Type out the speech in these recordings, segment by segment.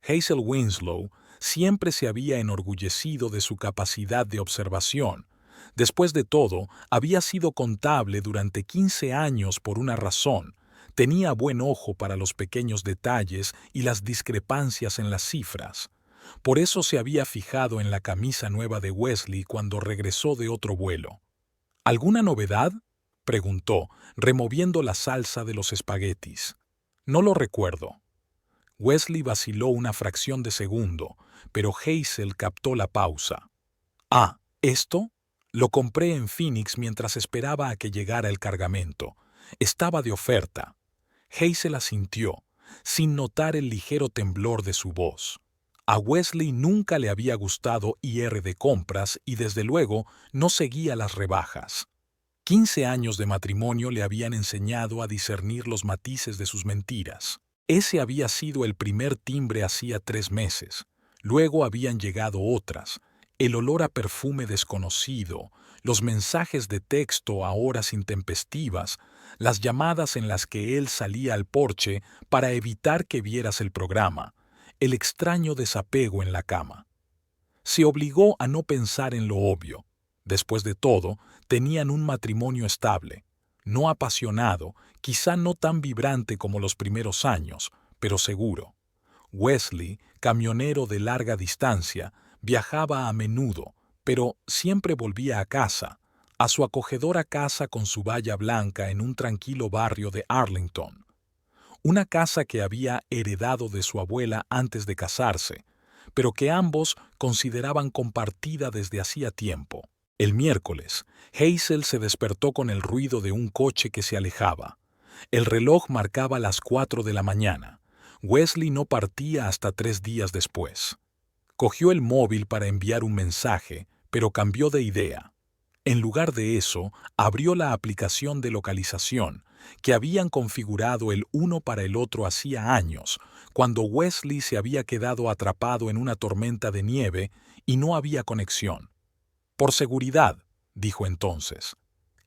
Hazel Winslow siempre se había enorgullecido de su capacidad de observación. Después de todo, había sido contable durante 15 años por una razón. Tenía buen ojo para los pequeños detalles y las discrepancias en las cifras. Por eso se había fijado en la camisa nueva de Wesley cuando regresó de otro vuelo. ¿Alguna novedad?, preguntó, removiendo la salsa de los espaguetis. No lo recuerdo. Wesley vaciló una fracción de segundo, pero Hazel captó la pausa. Ah, ¿esto? Lo compré en Phoenix mientras esperaba a que llegara el cargamento. Estaba de oferta. Hazel asintió, sin notar el ligero temblor de su voz. A Wesley nunca le había gustado ir de compras y desde luego no seguía las rebajas. 15 años de matrimonio le habían enseñado a discernir los matices de sus mentiras. Ese había sido el primer timbre hacía 3 meses. Luego habían llegado otras. El olor a perfume desconocido, los mensajes de texto a horas intempestivas, las llamadas en las que él salía al porche para evitar que vieras el programa, el extraño desapego en la cama. Se obligó a no pensar en lo obvio. Después de todo, tenían un matrimonio estable, no apasionado, quizá no tan vibrante como los primeros años, pero seguro. Wesley, camionero de larga distancia, viajaba a menudo, pero siempre volvía a su acogedora casa con su valla blanca en un tranquilo barrio de Arlington. Una casa que había heredado de su abuela antes de casarse, pero que ambos consideraban compartida desde hacía tiempo. El miércoles, Hazel se despertó con el ruido de un coche que se alejaba. El reloj marcaba las 4 de la mañana. Wesley no partía hasta 3 días después. Cogió el móvil para enviar un mensaje, pero cambió de idea. En lugar de eso, abrió la aplicación de localización, que habían configurado el uno para el otro hacía años, cuando Wesley se había quedado atrapado en una tormenta de nieve y no había conexión. Por seguridad, dijo entonces.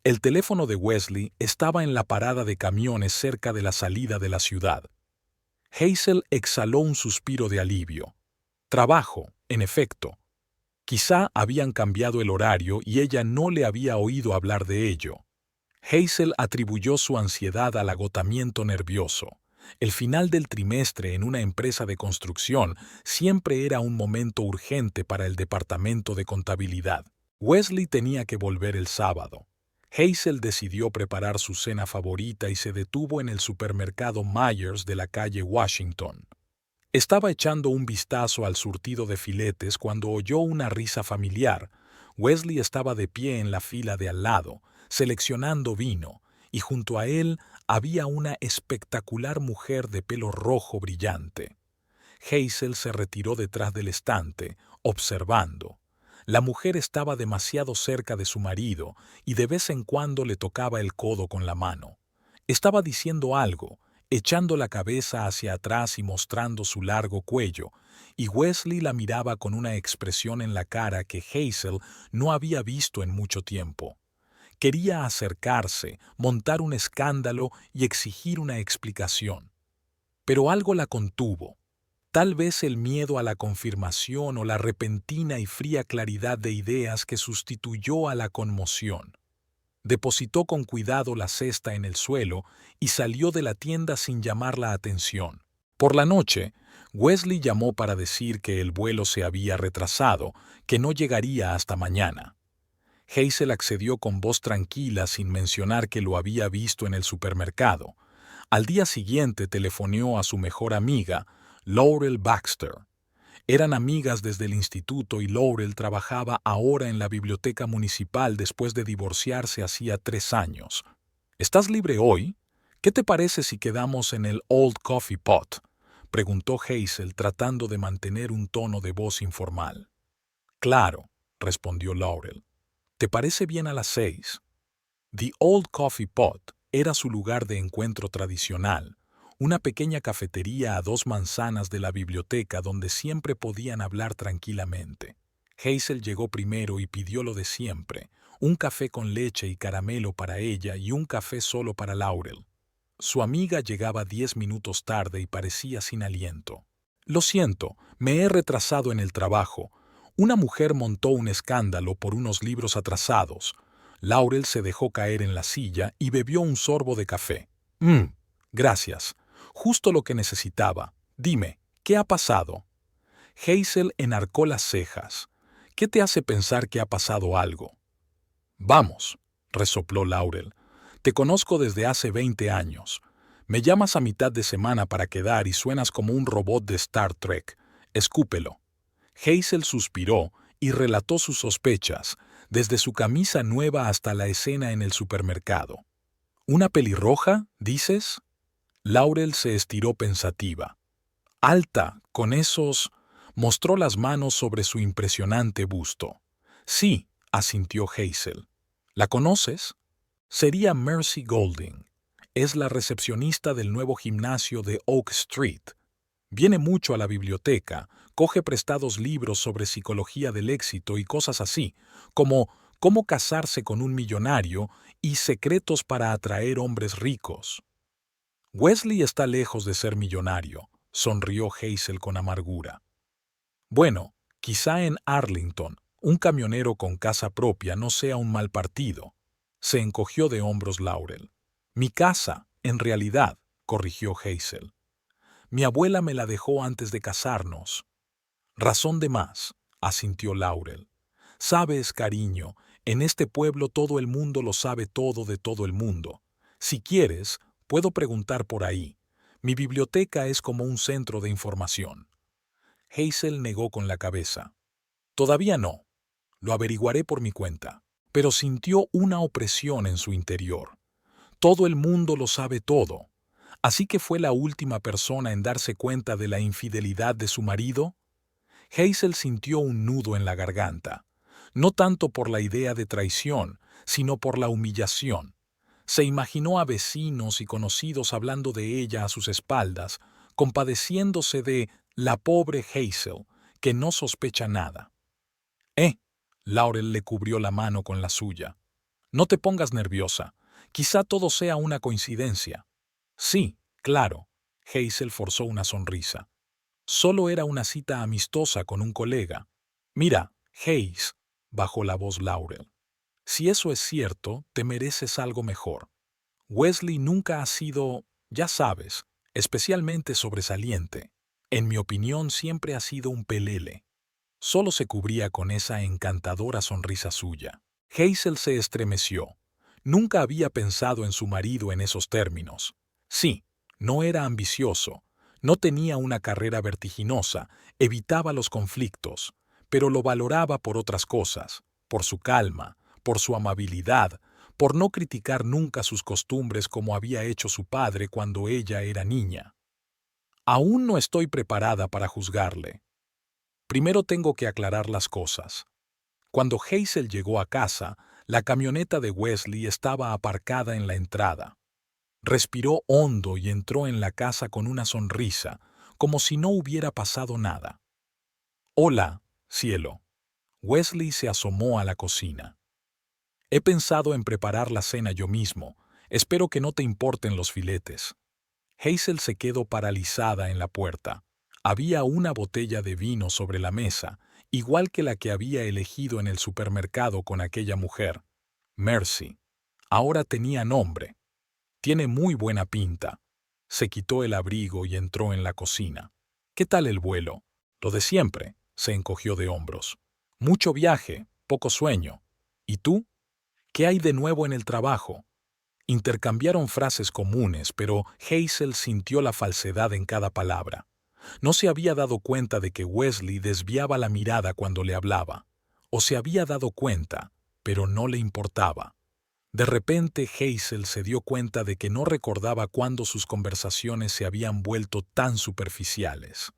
El teléfono de Wesley estaba en la parada de camiones cerca de la salida de la ciudad. Hazel exhaló un suspiro de alivio. Trabajo, en efecto. Quizá habían cambiado el horario y ella no le había oído hablar de ello. Hazel atribuyó su ansiedad al agotamiento nervioso. El final del trimestre en una empresa de construcción siempre era un momento urgente para el departamento de contabilidad. Wesley tenía que volver el sábado. Hazel decidió preparar su cena favorita y se detuvo en el supermercado Myers de la calle Washington. Estaba echando un vistazo al surtido de filetes cuando oyó una risa familiar. Wesley estaba de pie en la fila de al lado, seleccionando vino, y junto a él había una espectacular mujer de pelo rojo brillante. Hazel se retiró detrás del estante, observando. La mujer estaba demasiado cerca de su marido y de vez en cuando le tocaba el codo con la mano. Estaba diciendo algo, echando la cabeza hacia atrás y mostrando su largo cuello, y Wesley la miraba con una expresión en la cara que Hazel no había visto en mucho tiempo. Quería acercarse, montar un escándalo y exigir una explicación. Pero algo la contuvo. Tal vez el miedo a la confirmación o la repentina y fría claridad de ideas que sustituyó a la conmoción. Depositó con cuidado la cesta en el suelo y salió de la tienda sin llamar la atención. Por la noche, Wesley llamó para decir que el vuelo se había retrasado, que no llegaría hasta mañana. Hazel accedió con voz tranquila sin mencionar que lo había visto en el supermercado. Al día siguiente telefoneó a su mejor amiga, Laurel Baxter. Eran amigas desde el instituto y Laurel trabajaba ahora en la biblioteca municipal después de divorciarse hacía 3 años. ¿Estás libre hoy? ¿Qué te parece si quedamos en el Old Coffee Pot?, preguntó Hazel tratando de mantener un tono de voz informal. Claro, respondió Laurel. ¿Te parece bien a las 6? The Old Coffee Pot era su lugar de encuentro tradicional, una pequeña cafetería a 2 manzanas de la biblioteca donde siempre podían hablar tranquilamente. Hazel llegó primero y pidió lo de siempre, un café con leche y caramelo para ella y un café solo para Laurel. Su amiga llegaba 10 minutos tarde y parecía sin aliento. Lo siento, me he retrasado en el trabajo. Una mujer montó un escándalo por unos libros atrasados. Laurel se dejó caer en la silla y bebió un sorbo de café. Gracias. Justo lo que necesitaba. Dime, ¿qué ha pasado? Hazel enarcó las cejas. ¿Qué te hace pensar que ha pasado algo? Vamos, resopló Laurel. Te conozco desde hace 20 años. Me llamas a mitad de semana para quedar y suenas como un robot de Star Trek. Escúpelo. Hazel suspiró y relató sus sospechas, desde su camisa nueva hasta la escena en el supermercado. ¿Una pelirroja, dices? Laurel se estiró pensativa. Alta, con esos... Mostró las manos sobre su impresionante busto. Sí, asintió Hazel. ¿La conoces? Sería Mercy Golding. Es la recepcionista del nuevo gimnasio de Oak Street. Viene mucho a la biblioteca, coge prestados libros sobre psicología del éxito y cosas así, como cómo casarse con un millonario y secretos para atraer hombres ricos. Wesley está lejos de ser millonario, sonrió Hazel con amargura. Bueno, quizá en Arlington, un camionero con casa propia no sea un mal partido. Se encogió de hombros Laurel. Mi casa, en realidad, corrigió Hazel. Mi abuela me la dejó antes de casarnos. Razón de más, asintió Laurel. Sabes, cariño, en este pueblo todo el mundo lo sabe todo de todo el mundo. Si quieres, puedo preguntar por ahí. Mi biblioteca es como un centro de información. Hazel negó con la cabeza. Todavía no. Lo averiguaré por mi cuenta. Pero sintió una opresión en su interior. Todo el mundo lo sabe todo. ¿Así que fue la última persona en darse cuenta de la infidelidad de su marido? Hazel sintió un nudo en la garganta. No tanto por la idea de traición, sino por la humillación. Se imaginó a vecinos y conocidos hablando de ella a sus espaldas, compadeciéndose de la pobre Hazel, que no sospecha nada. Laurel le cubrió la mano con la suya. No te pongas nerviosa. Quizá todo sea una coincidencia. Sí, claro. Hazel forzó una sonrisa. Solo era una cita amistosa con un colega. Mira, Hayes, bajó la voz Laurel. Si eso es cierto, te mereces algo mejor. Wesley nunca ha sido, ya sabes, especialmente sobresaliente. En mi opinión siempre ha sido un pelele. Solo se cubría con esa encantadora sonrisa suya. Hazel se estremeció. Nunca había pensado en su marido en esos términos. Sí, no era ambicioso, no tenía una carrera vertiginosa, evitaba los conflictos, pero lo valoraba por otras cosas, por su calma, por su amabilidad, por no criticar nunca sus costumbres como había hecho su padre cuando ella era niña. Aún no estoy preparada para juzgarle. Primero tengo que aclarar las cosas. Cuando Hazel llegó a casa, la camioneta de Wesley estaba aparcada en la entrada. Respiró hondo y entró en la casa con una sonrisa, como si no hubiera pasado nada. Hola, cielo. Wesley se asomó a la cocina. He pensado en preparar la cena yo mismo. Espero que no te importen los filetes. Hazel se quedó paralizada en la puerta. Había una botella de vino sobre la mesa, igual que la que había elegido en el supermercado con aquella mujer. Mercy. Ahora tenía nombre. Tiene muy buena pinta. Se quitó el abrigo y entró en la cocina. ¿Qué tal el vuelo? Lo de siempre, se encogió de hombros. Mucho viaje, poco sueño. ¿Y tú? ¿Qué hay de nuevo en el trabajo? Intercambiaron frases comunes, pero Hazel sintió la falsedad en cada palabra. No se había dado cuenta de que Wesley desviaba la mirada cuando le hablaba. O se había dado cuenta, pero no le importaba. De repente Hazel se dio cuenta de que no recordaba cuándo sus conversaciones se habían vuelto tan superficiales.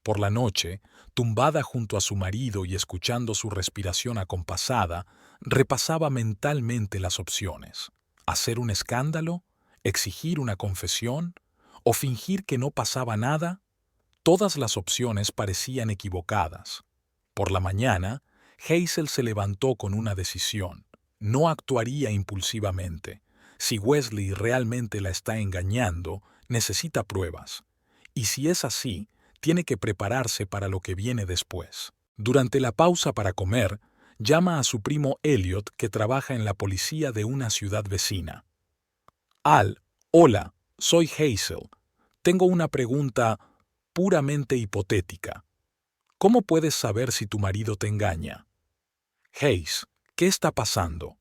Por la noche, tumbada junto a su marido y escuchando su respiración acompasada, repasaba mentalmente las opciones. ¿Hacer un escándalo? ¿Exigir una confesión? ¿O fingir que no pasaba nada? Todas las opciones parecían equivocadas. Por la mañana, Hazel se levantó con una decisión. No actuaría impulsivamente. Si Wesley realmente la está engañando, necesita pruebas. Y si es así, tiene que prepararse para lo que viene después. Durante la pausa para comer, llama a su primo Elliot, que trabaja en la policía de una ciudad vecina. Al, hola, soy Hazel. Tengo una pregunta puramente hipotética. ¿Cómo puedes saber si tu marido te engaña? Hayes, ¿qué está pasando?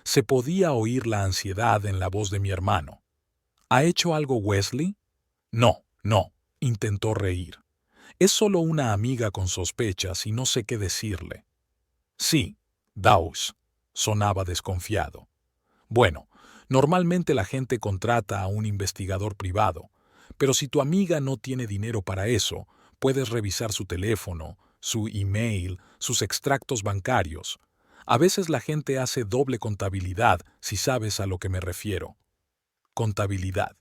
Se podía oír la ansiedad en la voz de mi hermano. ¿Ha hecho algo Wesley? No, no, intentó reír. Es solo una amiga con sospechas y no sé qué decirle. Sí, Dawes, sonaba desconfiado. Bueno, normalmente la gente contrata a un investigador privado, pero si tu amiga no tiene dinero para eso, puedes revisar su teléfono, su email, sus extractos bancarios. A veces la gente hace doble contabilidad, si sabes a lo que me refiero. Contabilidad.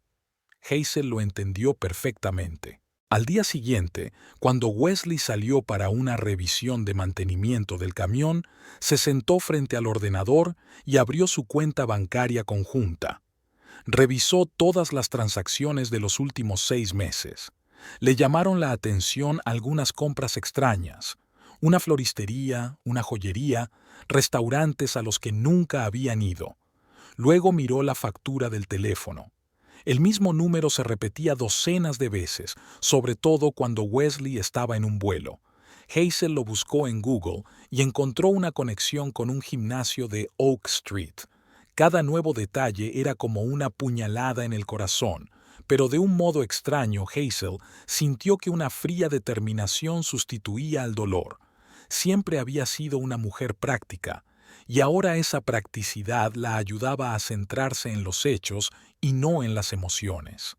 Hazel lo entendió perfectamente. Al día siguiente, cuando Wesley salió para una revisión de mantenimiento del camión, se sentó frente al ordenador y abrió su cuenta bancaria conjunta. Revisó todas las transacciones de los últimos 6 meses. Le llamaron la atención algunas compras extrañas: una floristería, una joyería, restaurantes a los que nunca habían ido. Luego miró la factura del teléfono. El mismo número se repetía docenas de veces, sobre todo cuando Wesley estaba en un vuelo. Hazel lo buscó en Google y encontró una conexión con un gimnasio de Oak Street. Cada nuevo detalle era como una puñalada en el corazón, pero de un modo extraño Hazel sintió que una fría determinación sustituía al dolor. Siempre había sido una mujer práctica, y ahora esa practicidad la ayudaba a centrarse en los hechos y no en las emociones.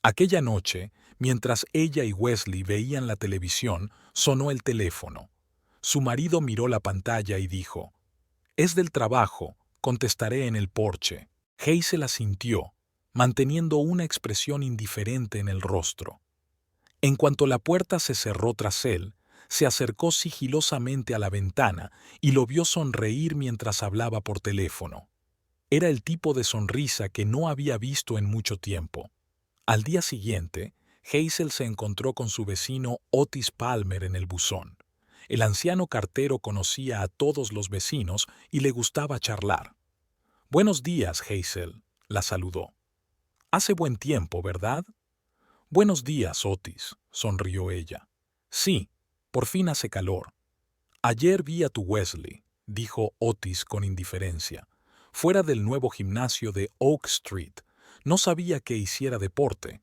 Aquella noche, mientras ella y Wesley veían la televisión, sonó el teléfono. Su marido miró la pantalla y dijo: «Es del trabajo, contestaré en el porche». Hazel asintió, manteniendo una expresión indiferente en el rostro. En cuanto la puerta se cerró tras él, se acercó sigilosamente a la ventana y lo vio sonreír mientras hablaba por teléfono. Era el tipo de sonrisa que no había visto en mucho tiempo. Al día siguiente, Hazel se encontró con su vecino Otis Palmer en el buzón. El anciano cartero conocía a todos los vecinos y le gustaba charlar. «Buenos días, Hazel», la saludó. «Hace buen tiempo, ¿verdad?» «Buenos días, Otis», sonrió ella. «Sí, por fin hace calor». «Ayer vi a tu Wesley», dijo Otis con indiferencia, «fuera del nuevo gimnasio de Oak Street. No sabía que hiciera deporte».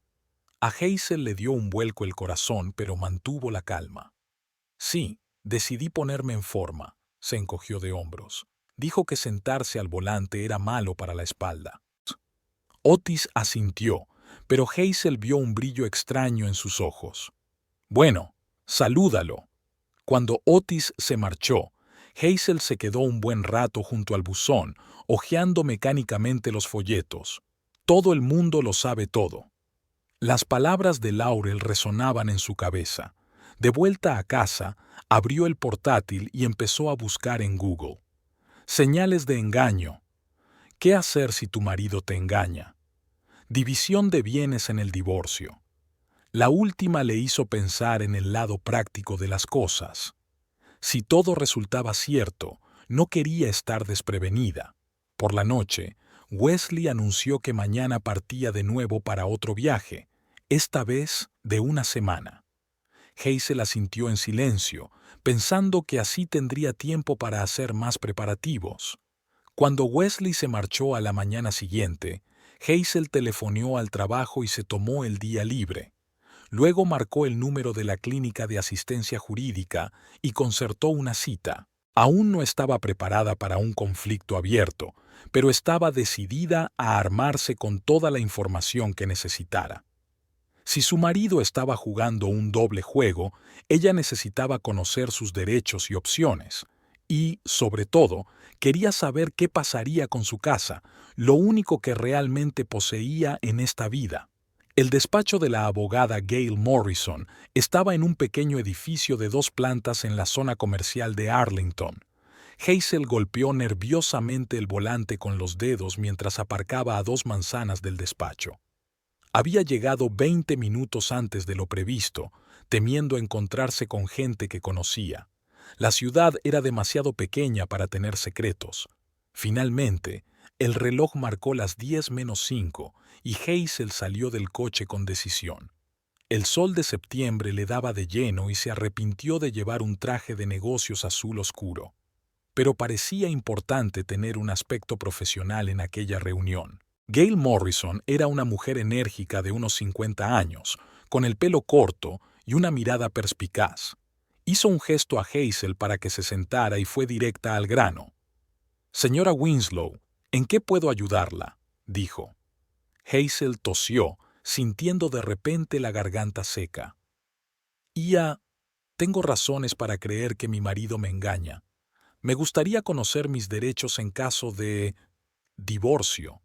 A Hazel le dio un vuelco el corazón, pero mantuvo la calma. «Sí, decidí ponerme en forma», se encogió de hombros. Dijo que sentarse al volante era malo para la espalda. Otis asintió, pero Hazel vio un brillo extraño en sus ojos. «Bueno, salúdalo». Cuando Otis se marchó, Hazel se quedó un buen rato junto al buzón, hojeando mecánicamente los folletos. Todo el mundo lo sabe todo. Las palabras de Laurel resonaban en su cabeza. De vuelta a casa, abrió el portátil y empezó a buscar en Google. Señales de engaño. ¿Qué hacer si tu marido te engaña? División de bienes en el divorcio. La última le hizo pensar en el lado práctico de las cosas. Si todo resultaba cierto, no quería estar desprevenida. Por la noche, Wesley anunció que mañana partía de nuevo para otro viaje, esta vez de una semana. Hazel asintió en silencio, pensando que así tendría tiempo para hacer más preparativos. Cuando Wesley se marchó a la mañana siguiente, Hazel telefoneó al trabajo y se tomó el día libre. Luego marcó el número de la clínica de asistencia jurídica y concertó una cita. Aún no estaba preparada para un conflicto abierto, pero estaba decidida a armarse con toda la información que necesitara. Si su marido estaba jugando un doble juego, ella necesitaba conocer sus derechos y opciones. Y, sobre todo, quería saber qué pasaría con su casa, lo único que realmente poseía en esta vida. El despacho de la abogada Gail Morrison estaba en un pequeño edificio de 2 plantas en la zona comercial de Arlington. Hazel golpeó nerviosamente el volante con los dedos mientras aparcaba a 2 manzanas del despacho. Había llegado 20 minutos antes de lo previsto, temiendo encontrarse con gente que conocía. La ciudad era demasiado pequeña para tener secretos. Finalmente, el reloj marcó las 10:05 y Hazel salió del coche con decisión. El sol de septiembre le daba de lleno y se arrepintió de llevar un traje de negocios azul oscuro. Pero parecía importante tener un aspecto profesional en aquella reunión. Gail Morrison era una mujer enérgica de unos 50 años, con el pelo corto y una mirada perspicaz. Hizo un gesto a Hazel para que se sentara y fue directa al grano. «Señora Winslow, ¿en qué puedo ayudarla?», dijo. Hazel tosió, sintiendo de repente la garganta seca. Tengo razones para creer que mi marido me engaña. Me gustaría conocer mis derechos en caso de divorcio».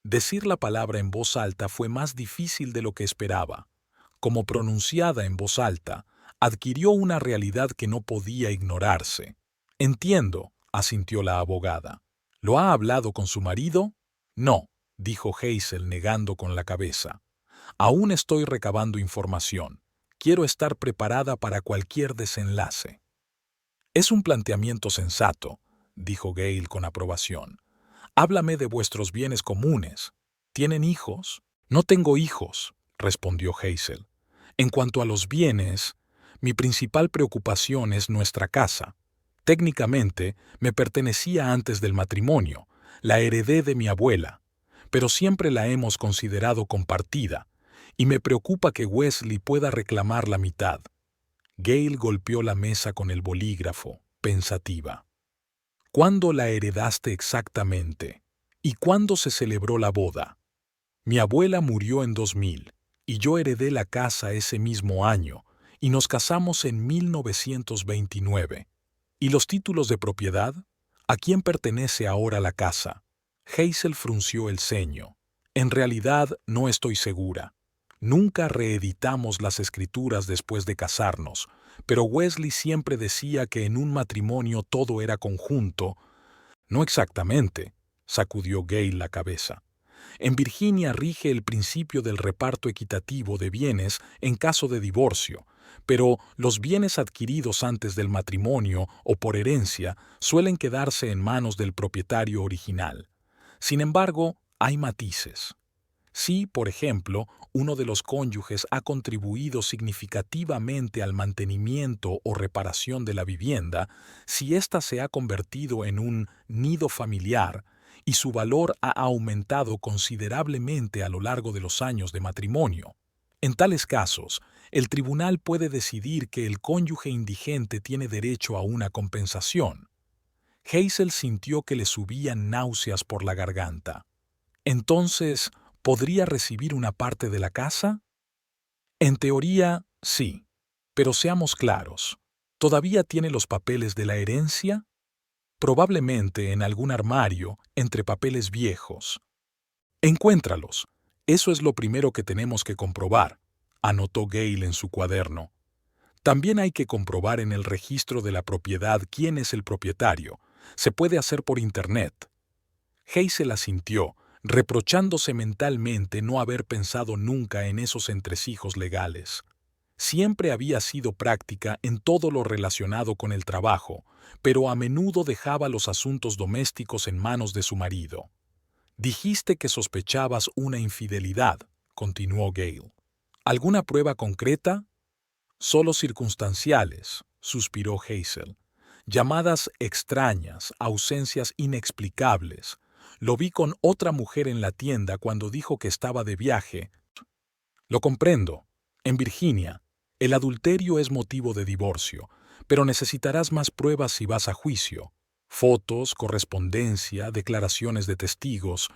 Decir la palabra en voz alta fue más difícil de lo que esperaba. Como pronunciada en voz alta, adquirió una realidad que no podía ignorarse. «Entiendo», asintió la abogada. «¿Lo ha hablado con su marido?». «No», dijo Hazel negando con la cabeza. «Aún estoy recabando información. Quiero estar preparada para cualquier desenlace». «Es un planteamiento sensato», dijo Gail con aprobación. «Háblame de vuestros bienes comunes. ¿Tienen hijos?». «No tengo hijos», respondió Hazel. «En cuanto a los bienes, mi principal preocupación es nuestra casa. Técnicamente, me pertenecía antes del matrimonio, la heredé de mi abuela, pero siempre la hemos considerado compartida, y me preocupa que Wesley pueda reclamar la mitad». Gail golpeó la mesa con el bolígrafo, pensativa. «¿Cuándo la heredaste exactamente? ¿Y cuándo se celebró la boda?». «Mi abuela murió en 2000, y yo heredé la casa ese mismo año, y nos casamos en 1929. ¿Y los títulos de propiedad? ¿A quién pertenece ahora la casa?». Hazel frunció el ceño. «En realidad no estoy segura. Nunca reeditamos las escrituras después de casarnos, pero Wesley siempre decía que en un matrimonio todo era conjunto». «No exactamente», sacudió Gail la cabeza. «En Virginia rige el principio del reparto equitativo de bienes en caso de divorcio, pero los bienes adquiridos antes del matrimonio o por herencia suelen quedarse en manos del propietario original. Sin embargo, hay matices. Si, por ejemplo, uno de los cónyuges ha contribuido significativamente al mantenimiento o reparación de la vivienda, si ésta se ha convertido en un nido familiar y su valor ha aumentado considerablemente a lo largo de los años de matrimonio. En tales casos, el tribunal puede decidir que el cónyuge indigente tiene derecho a una compensación». Hazel sintió que le subían náuseas por la garganta. «Entonces, ¿podría recibir una parte de la casa?». «En teoría, sí. Pero seamos claros. ¿Todavía tiene los papeles de la herencia?». «Probablemente en algún armario, entre papeles viejos». «Encuéntralos. Eso es lo primero que tenemos que comprobar», anotó Gail en su cuaderno. «También hay que comprobar en el registro de la propiedad quién es el propietario. Se puede hacer por Internet». Hazel asintió, reprochándose mentalmente no haber pensado nunca en esos entresijos legales. Siempre había sido práctica en todo lo relacionado con el trabajo, pero a menudo dejaba los asuntos domésticos en manos de su marido. «Dijiste que sospechabas una infidelidad», continuó Gail. «¿Alguna prueba concreta?». «Solo circunstanciales», suspiró Hazel. «Llamadas extrañas, ausencias inexplicables. Lo vi con otra mujer en la tienda cuando dijo que estaba de viaje». «Lo comprendo. En Virginia, el adulterio es motivo de divorcio, pero necesitarás más pruebas si vas a juicio. Fotos, correspondencia, declaraciones de testigos.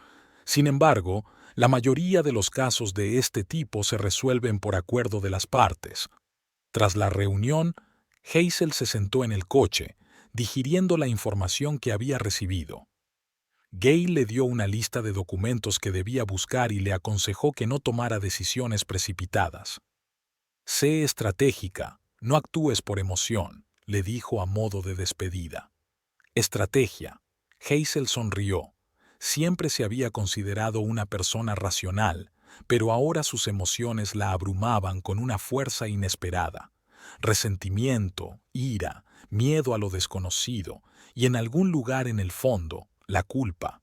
Sin embargo, la mayoría de los casos de este tipo se resuelven por acuerdo de las partes». Tras la reunión, Hazel se sentó en el coche, digiriendo la información que había recibido. Gail le dio una lista de documentos que debía buscar y le aconsejó que no tomara decisiones precipitadas. «Sé estratégica, no actúes por emoción», le dijo a modo de despedida. «Estrategia». Hazel sonrió. Siempre se había considerado una persona racional, pero ahora sus emociones la abrumaban con una fuerza inesperada. Resentimiento, ira, miedo a lo desconocido y en algún lugar en el fondo, la culpa.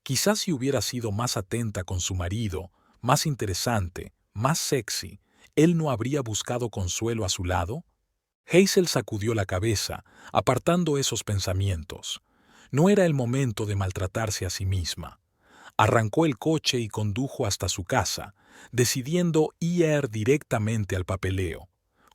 Quizás si hubiera sido más atenta con su marido, más interesante, más sexy, ¿él no habría buscado consuelo a su lado? Hazel sacudió la cabeza, apartando esos pensamientos. No era el momento de maltratarse a sí misma. Arrancó el coche y condujo hasta su casa, decidiendo ir directamente al papeleo.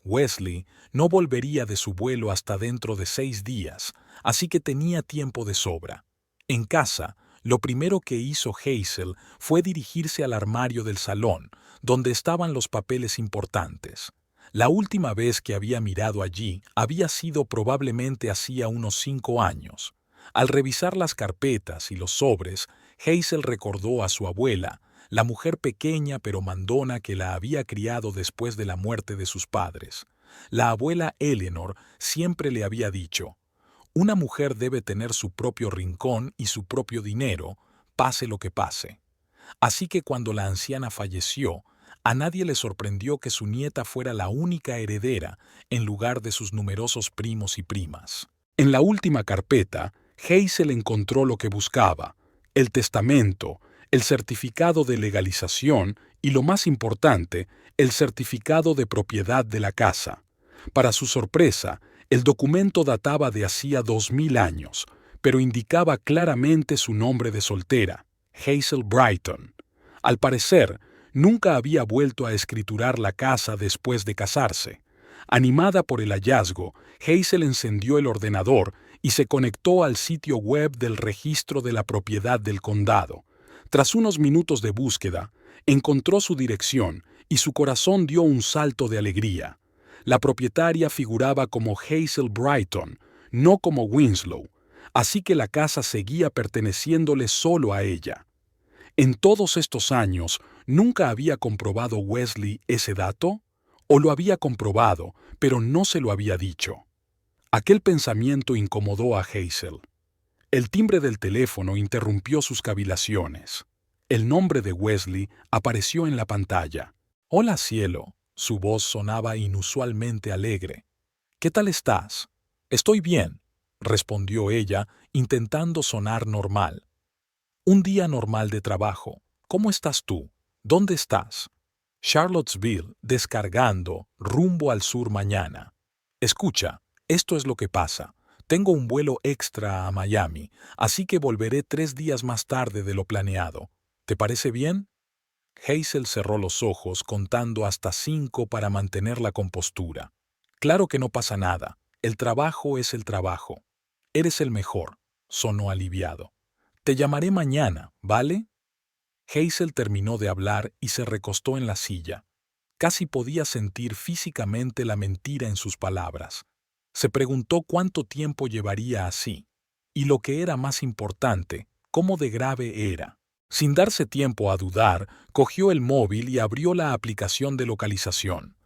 Wesley no volvería de su vuelo hasta dentro de 6 días, así que tenía tiempo de sobra. En casa, lo primero que hizo Hazel fue dirigirse al armario del salón, donde estaban los papeles importantes. La última vez que había mirado allí había sido probablemente hacía unos 5 años. Al revisar las carpetas y los sobres, Hazel recordó a su abuela, la mujer pequeña pero mandona que la había criado después de la muerte de sus padres. La abuela Eleanor siempre le había dicho: una mujer debe tener su propio rincón y su propio dinero, pase lo que pase. Así que cuando la anciana falleció, a nadie le sorprendió que su nieta fuera la única heredera en lugar de sus numerosos primos y primas. En la última carpeta, Hazel encontró lo que buscaba: el testamento, el certificado de legalización y, lo más importante, el certificado de propiedad de la casa. Para su sorpresa, el documento databa de hacía 2000 años, pero indicaba claramente su nombre de soltera, Hazel Brighton. Al parecer, nunca había vuelto a escriturar la casa después de casarse. Animada por el hallazgo, Hazel encendió el ordenador y se conectó al sitio web del registro de la propiedad del condado. Tras unos minutos de búsqueda, encontró su dirección y su corazón dio un salto de alegría. La propietaria figuraba como Hazel Brighton, no como Winslow, así que la casa seguía perteneciéndole solo a ella. En todos estos años, ¿nunca había comprobado Wesley ese dato? ¿O lo había comprobado, pero no se lo había dicho? Aquel pensamiento incomodó a Hazel. El timbre del teléfono interrumpió sus cavilaciones. El nombre de Wesley apareció en la pantalla. «Hola, cielo». Su voz sonaba inusualmente alegre. «¿Qué tal estás?» «Estoy bien», respondió ella, intentando sonar normal. «Un día normal de trabajo. ¿Cómo estás tú? ¿Dónde estás?» «Charlottesville, descargando, rumbo al sur mañana. Escucha, esto es lo que pasa. Tengo un vuelo extra a Miami, así que volveré 3 días más tarde de lo planeado. ¿Te parece bien?» Hazel cerró los ojos contando hasta 5 para mantener la compostura. «Claro que no pasa nada. El trabajo es el trabajo. Eres el mejor», sonó aliviado. «Te llamaré mañana, ¿vale?» Hazel terminó de hablar y se recostó en la silla. Casi podía sentir físicamente la mentira en sus palabras. Se preguntó cuánto tiempo llevaría así, y lo que era más importante, cómo de grave era. Sin darse tiempo a dudar, cogió el móvil y abrió la aplicación de localización.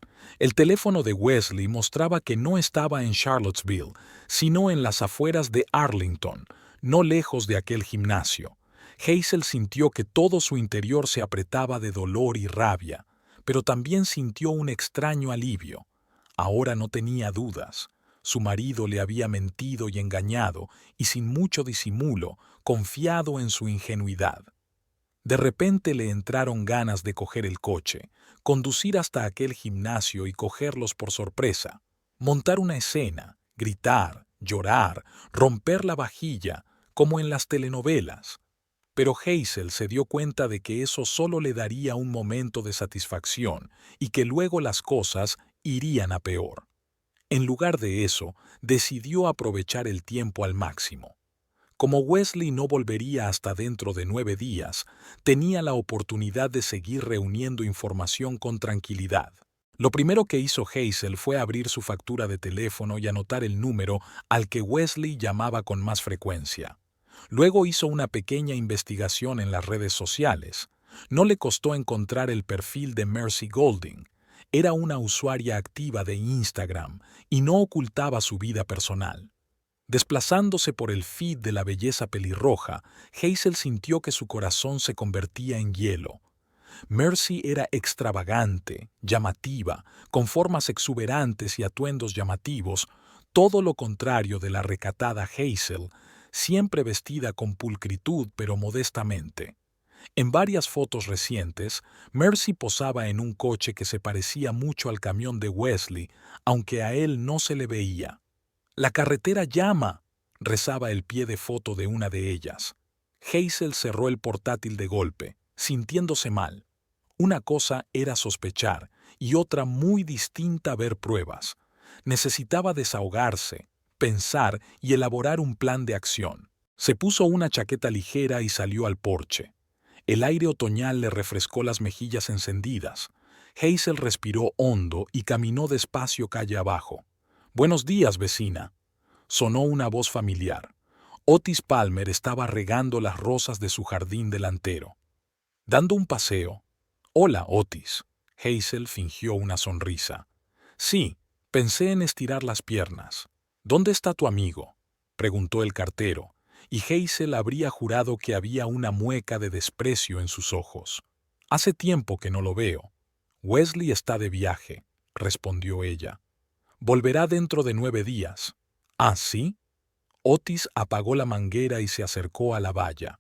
El teléfono de Wesley mostraba que no estaba en Charlottesville, sino en las afueras de Arlington, no lejos de aquel gimnasio. Hazel sintió que todo su interior se apretaba de dolor y rabia, pero también sintió un extraño alivio. Ahora no tenía dudas. Su marido le había mentido y engañado, y sin mucho disimulo, confiado en su ingenuidad. De repente le entraron ganas de coger el coche, conducir hasta aquel gimnasio y cogerlos por sorpresa, montar una escena, gritar, llorar, romper la vajilla, como en las telenovelas. Pero Hazel se dio cuenta de que eso solo le daría un momento de satisfacción y que luego las cosas irían a peor. En lugar de eso, decidió aprovechar el tiempo al máximo. Como Wesley no volvería hasta dentro de 9 días, tenía la oportunidad de seguir reuniendo información con tranquilidad. Lo primero que hizo Hazel fue abrir su factura de teléfono y anotar el número al que Wesley llamaba con más frecuencia. Luego hizo una pequeña investigación en las redes sociales. No le costó encontrar el perfil de Mercy Golding. Era una usuaria activa de Instagram y no ocultaba su vida personal. Desplazándose por el feed de la belleza pelirroja, Hazel sintió que su corazón se convertía en hielo. Mercy era extravagante, llamativa, con formas exuberantes y atuendos llamativos, todo lo contrario de la recatada Hazel, siempre vestida con pulcritud pero modestamente. En varias fotos recientes, Mercy posaba en un coche que se parecía mucho al camión de Wesley, aunque a él no se le veía. «La carretera llama», rezaba el pie de foto de una de ellas. Hazel cerró el portátil de golpe, sintiéndose mal. Una cosa era sospechar y otra muy distinta ver pruebas. Necesitaba desahogarse, pensar y elaborar un plan de acción. Se puso una chaqueta ligera y salió al porche. El aire otoñal le refrescó las mejillas encendidas. Hazel respiró hondo y caminó despacio calle abajo. «Buenos días, vecina», sonó una voz familiar. Otis Palmer estaba regando las rosas de su jardín delantero. Dando un paseo. «Hola, Otis». Hazel fingió una sonrisa. «Sí, pensé en estirar las piernas». «¿Dónde está tu amigo?», preguntó el cartero, y Hazel habría jurado que había una mueca de desprecio en sus ojos. «Hace tiempo que no lo veo». «Wesley está de viaje», respondió ella. «Volverá dentro de 9 días». «¿Ah, sí?». Otis apagó la manguera y se acercó a la valla.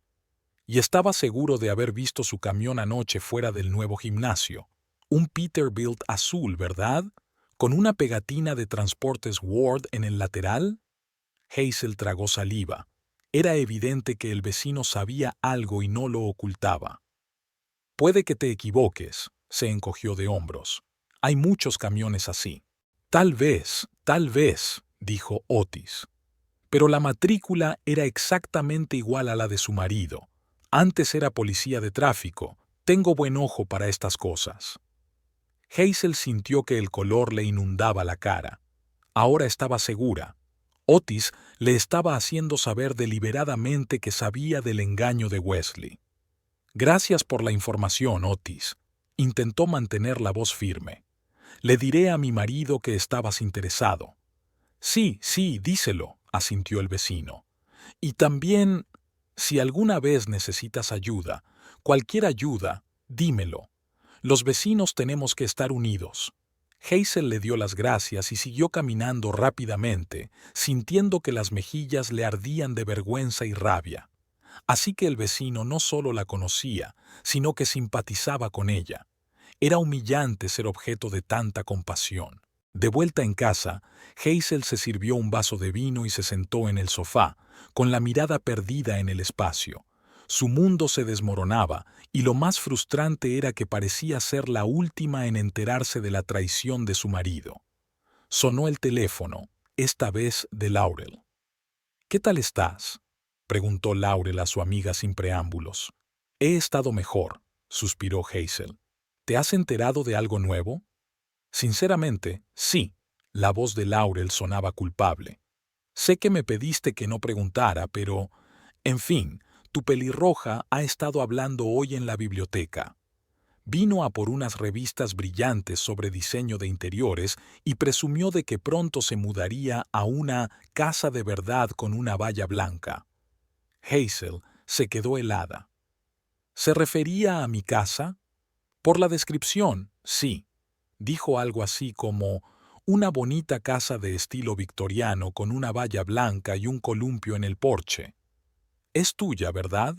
Y estaba seguro de haber visto su camión anoche fuera del nuevo gimnasio. Un Peterbilt azul, ¿verdad? Con una pegatina de Transportes Ward en el lateral. Hazel tragó saliva. Era evidente que el vecino sabía algo y no lo ocultaba. «Puede que te equivoques», se encogió de hombros. «Hay muchos camiones así». Tal vez», dijo Otis. Pero la matrícula era exactamente igual a la de su marido. Antes era policía de tráfico. Tengo buen ojo para estas cosas. Hazel sintió que el color le inundaba la cara. Ahora estaba segura. Otis le estaba haciendo saber deliberadamente que sabía del engaño de Wesley. «Gracias por la información, Otis». Intentó mantener la voz firme. «Le diré a mi marido que estabas interesado». «Sí, díselo», asintió el vecino. «Y también, si alguna vez necesitas ayuda, cualquier ayuda, dímelo. Los vecinos tenemos que estar unidos». Hazel le dio las gracias y siguió caminando rápidamente, sintiendo que las mejillas le ardían de vergüenza y rabia. Así que el vecino no solo la conocía, sino que simpatizaba con ella. Era humillante ser objeto de tanta compasión. De vuelta en casa, Hazel se sirvió un vaso de vino y se sentó en el sofá, con la mirada perdida en el espacio. Su mundo se desmoronaba, y lo más frustrante era que parecía ser la última en enterarse de la traición de su marido. Sonó el teléfono, esta vez de Laurel. «¿Qué tal estás?», preguntó Laurel a su amiga sin preámbulos. «He estado mejor», suspiró Hazel. «¿Te has enterado de algo nuevo?». «Sinceramente, sí». La voz de Laurel sonaba culpable. «Sé que me pediste que no preguntara, pero, en fin, tu pelirroja ha estado hablando hoy en la biblioteca. Vino a por unas revistas brillantes sobre diseño de interiores y presumió de que pronto se mudaría a una casa de verdad con una valla blanca». Hazel se quedó helada. «¿Se refería a mi casa?». «Por la descripción, sí». Dijo algo así como «una bonita casa de estilo victoriano con una valla blanca y un columpio en el porche». «Es tuya, ¿verdad?».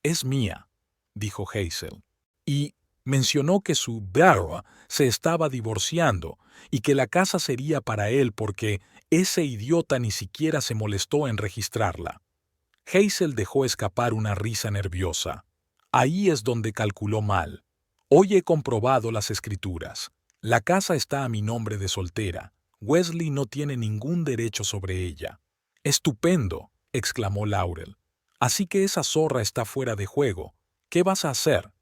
«Es mía», dijo Hazel. «Y mencionó que su Barra se estaba divorciando y que la casa sería para él porque ese idiota ni siquiera se molestó en registrarla». Hazel dejó escapar una risa nerviosa. Ahí es donde calculó mal. «Hoy he comprobado las escrituras. La casa está a mi nombre de soltera. Wesley no tiene ningún derecho sobre ella». «Estupendo», exclamó Laurel. «Así que esa zorra está fuera de juego. ¿Qué vas a hacer?».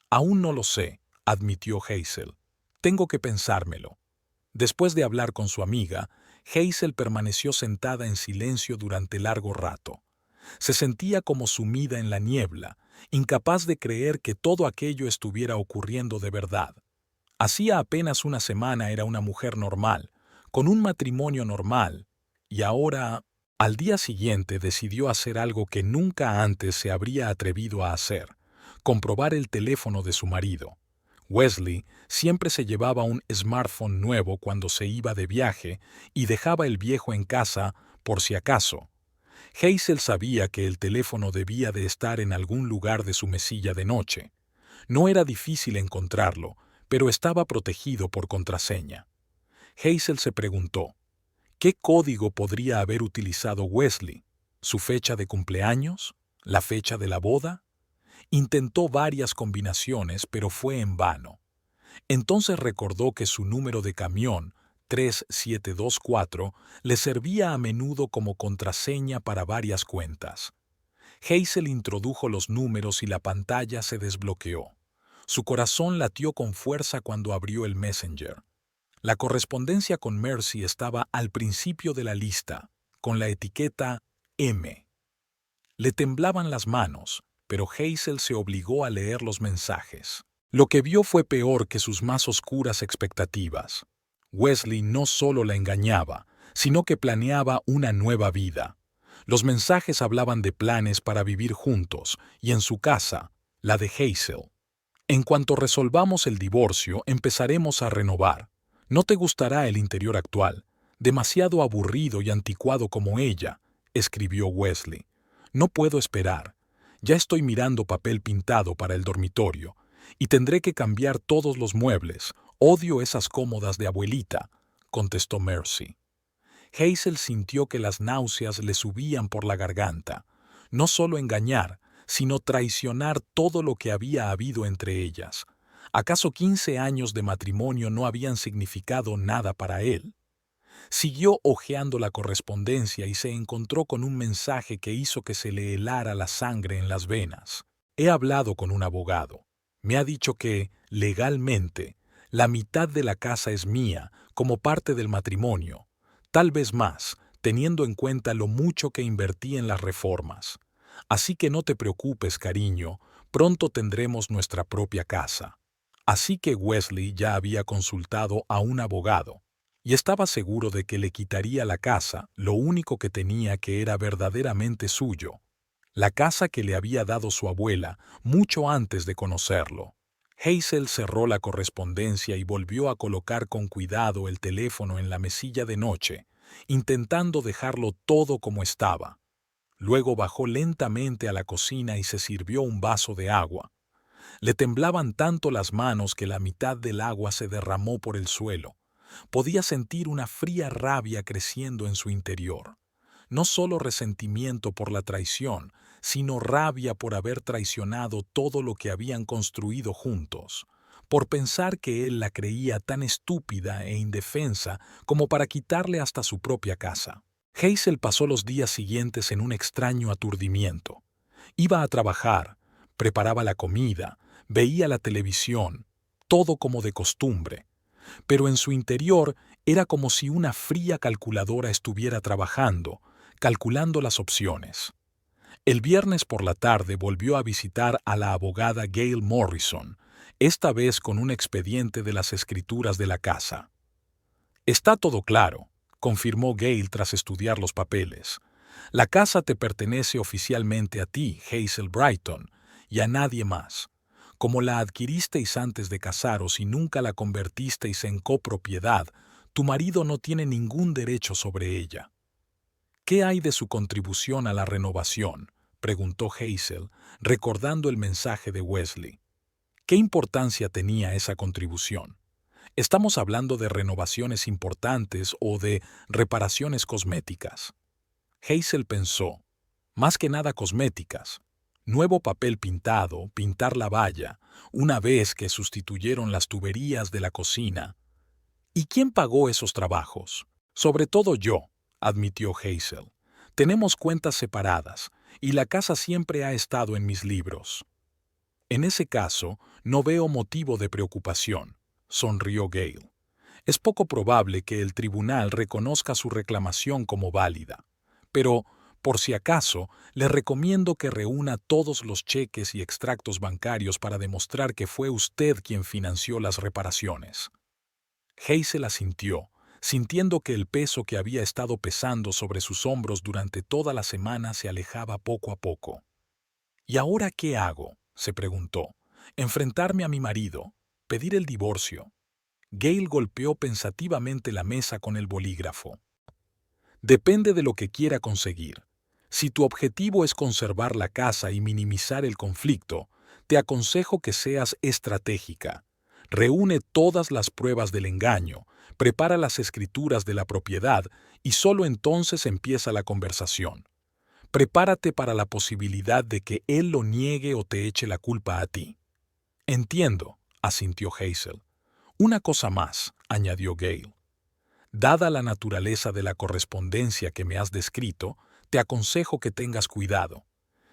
«Aún no lo sé», admitió Hazel. «Tengo que pensármelo». Después de hablar con su amiga, Hazel permaneció sentada en silencio durante largo rato. Se sentía como sumida en la niebla, incapaz de creer que todo aquello estuviera ocurriendo de verdad. Hacía apenas una semana era una mujer normal, con un matrimonio normal, y ahora, al día siguiente decidió hacer algo que nunca antes se habría atrevido a hacer. comprobar el teléfono de su marido. Wesley siempre se llevaba un smartphone nuevo cuando se iba de viaje y dejaba el viejo en casa por si acaso. Hazel sabía que el teléfono debía de estar en algún lugar de su mesilla de noche. No era difícil encontrarlo, pero estaba protegido por contraseña. Hazel se preguntó, ¿qué código podría haber utilizado Wesley? ¿Su fecha de cumpleaños? ¿La fecha de la boda? Intentó varias combinaciones, pero fue en vano. Entonces recordó que su número de camión, 3724, le servía a menudo como contraseña para varias cuentas. Hazel introdujo los números y la pantalla se desbloqueó. Su corazón latió con fuerza cuando abrió el Messenger. La correspondencia con Mercy estaba al principio de la lista, con la etiqueta M. Le temblaban las manos, pero Hazel se obligó a leer los mensajes. Lo que vio fue peor que sus más oscuras expectativas. Wesley no solo la engañaba, sino que planeaba una nueva vida. Los mensajes hablaban de planes para vivir juntos, y en su casa, la de Hazel. En cuanto resolvamos el divorcio, empezaremos a renovar. No te gustará el interior actual, demasiado aburrido y anticuado como ella, escribió Wesley. No puedo esperar. Ya estoy mirando papel pintado para el dormitorio, y tendré que cambiar todos los muebles. Odio esas cómodas de abuelita, contestó Mercy. Hazel sintió que las náuseas le subían por la garganta. No solo engañar, sino traicionar todo lo que había habido entre ellas. ¿Acaso 15 años de matrimonio no habían significado nada para él? Siguió hojeando la correspondencia y se encontró con un mensaje que hizo que se le helara la sangre en las venas. He hablado con un abogado. Me ha dicho que, legalmente, la mitad de la casa es mía, como parte del matrimonio. Tal vez más, teniendo en cuenta lo mucho que invertí en las reformas. Así que no te preocupes, cariño, pronto tendremos nuestra propia casa. Así que Wesley ya había consultado a un abogado, y estaba seguro de que le quitaría la casa, lo único que tenía que era verdaderamente suyo, la casa que le había dado su abuela mucho antes de conocerlo. Hazel cerró la correspondencia y volvió a colocar con cuidado el teléfono en la mesilla de noche, intentando dejarlo todo como estaba. Luego bajó lentamente a la cocina y se sirvió un vaso de agua. Le temblaban tanto las manos que la mitad del agua se derramó por el suelo. Podía sentir una fría rabia creciendo en su interior. No solo resentimiento por la traición, sino rabia por haber traicionado todo lo que habían construido juntos, por pensar que él la creía tan estúpida e indefensa como para quitarle hasta su propia casa. Hazel pasó los días siguientes en un extraño aturdimiento. Iba a trabajar, preparaba la comida, veía la televisión, todo como de costumbre, pero en su interior era como si una fría calculadora estuviera trabajando, calculando las opciones. El viernes por la tarde volvió a visitar a la abogada Gail Morrison, esta vez con un expediente de las escrituras de la casa. Está todo claro, confirmó Gail tras estudiar los papeles. La casa te pertenece oficialmente a ti, Hazel Brighton, y a nadie más. Como la adquiristeis antes de casaros y nunca la convertisteis en copropiedad, tu marido no tiene ningún derecho sobre ella. ¿Qué hay de su contribución a la renovación?, preguntó Hazel, recordando el mensaje de Wesley. ¿Qué importancia tenía esa contribución? ¿Estamos hablando de renovaciones importantes o de reparaciones cosméticas? Hazel pensó, más que nada cosméticas. Nuevo papel pintado, pintar la valla, una vez que sustituyeron las tuberías de la cocina. ¿Y quién pagó esos trabajos? Sobre todo yo, admitió Hazel. Tenemos cuentas separadas, y la casa siempre ha estado en mis libros. En ese caso, no veo motivo de preocupación, sonrió Gail. Es poco probable que el tribunal reconozca su reclamación como válida, pero, por si acaso, le recomiendo que reúna todos los cheques y extractos bancarios para demostrar que fue usted quien financió las reparaciones. Hazel asintió, sintiendo que el peso que había estado pesando sobre sus hombros durante toda la semana se alejaba poco a poco. ¿Y ahora qué hago?, se preguntó. Enfrentarme a mi marido, pedir el divorcio. Gale golpeó pensativamente la mesa con el bolígrafo. Depende de lo que quiera conseguir. Si tu objetivo es conservar la casa y minimizar el conflicto, te aconsejo que seas estratégica. Reúne todas las pruebas del engaño, prepara las escrituras de la propiedad y solo entonces empieza la conversación. Prepárate para la posibilidad de que él lo niegue o te eche la culpa a ti. Entiendo, asintió Hazel. Una cosa más, añadió Gale. Dada la naturaleza de la correspondencia que me has descrito, te aconsejo que tengas cuidado.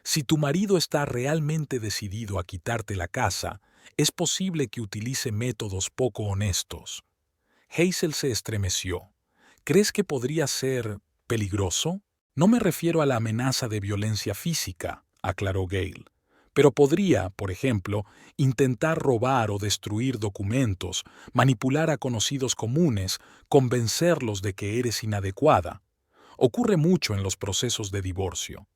Si tu marido está realmente decidido a quitarte la casa, es posible que utilice métodos poco honestos. Hazel se estremeció. ¿Crees que podría ser peligroso? No me refiero a la amenaza de violencia física, aclaró Gale. Pero podría, por ejemplo, intentar robar o destruir documentos, manipular a conocidos comunes, convencerlos de que eres inadecuada. Ocurre mucho en los procesos de divorcio.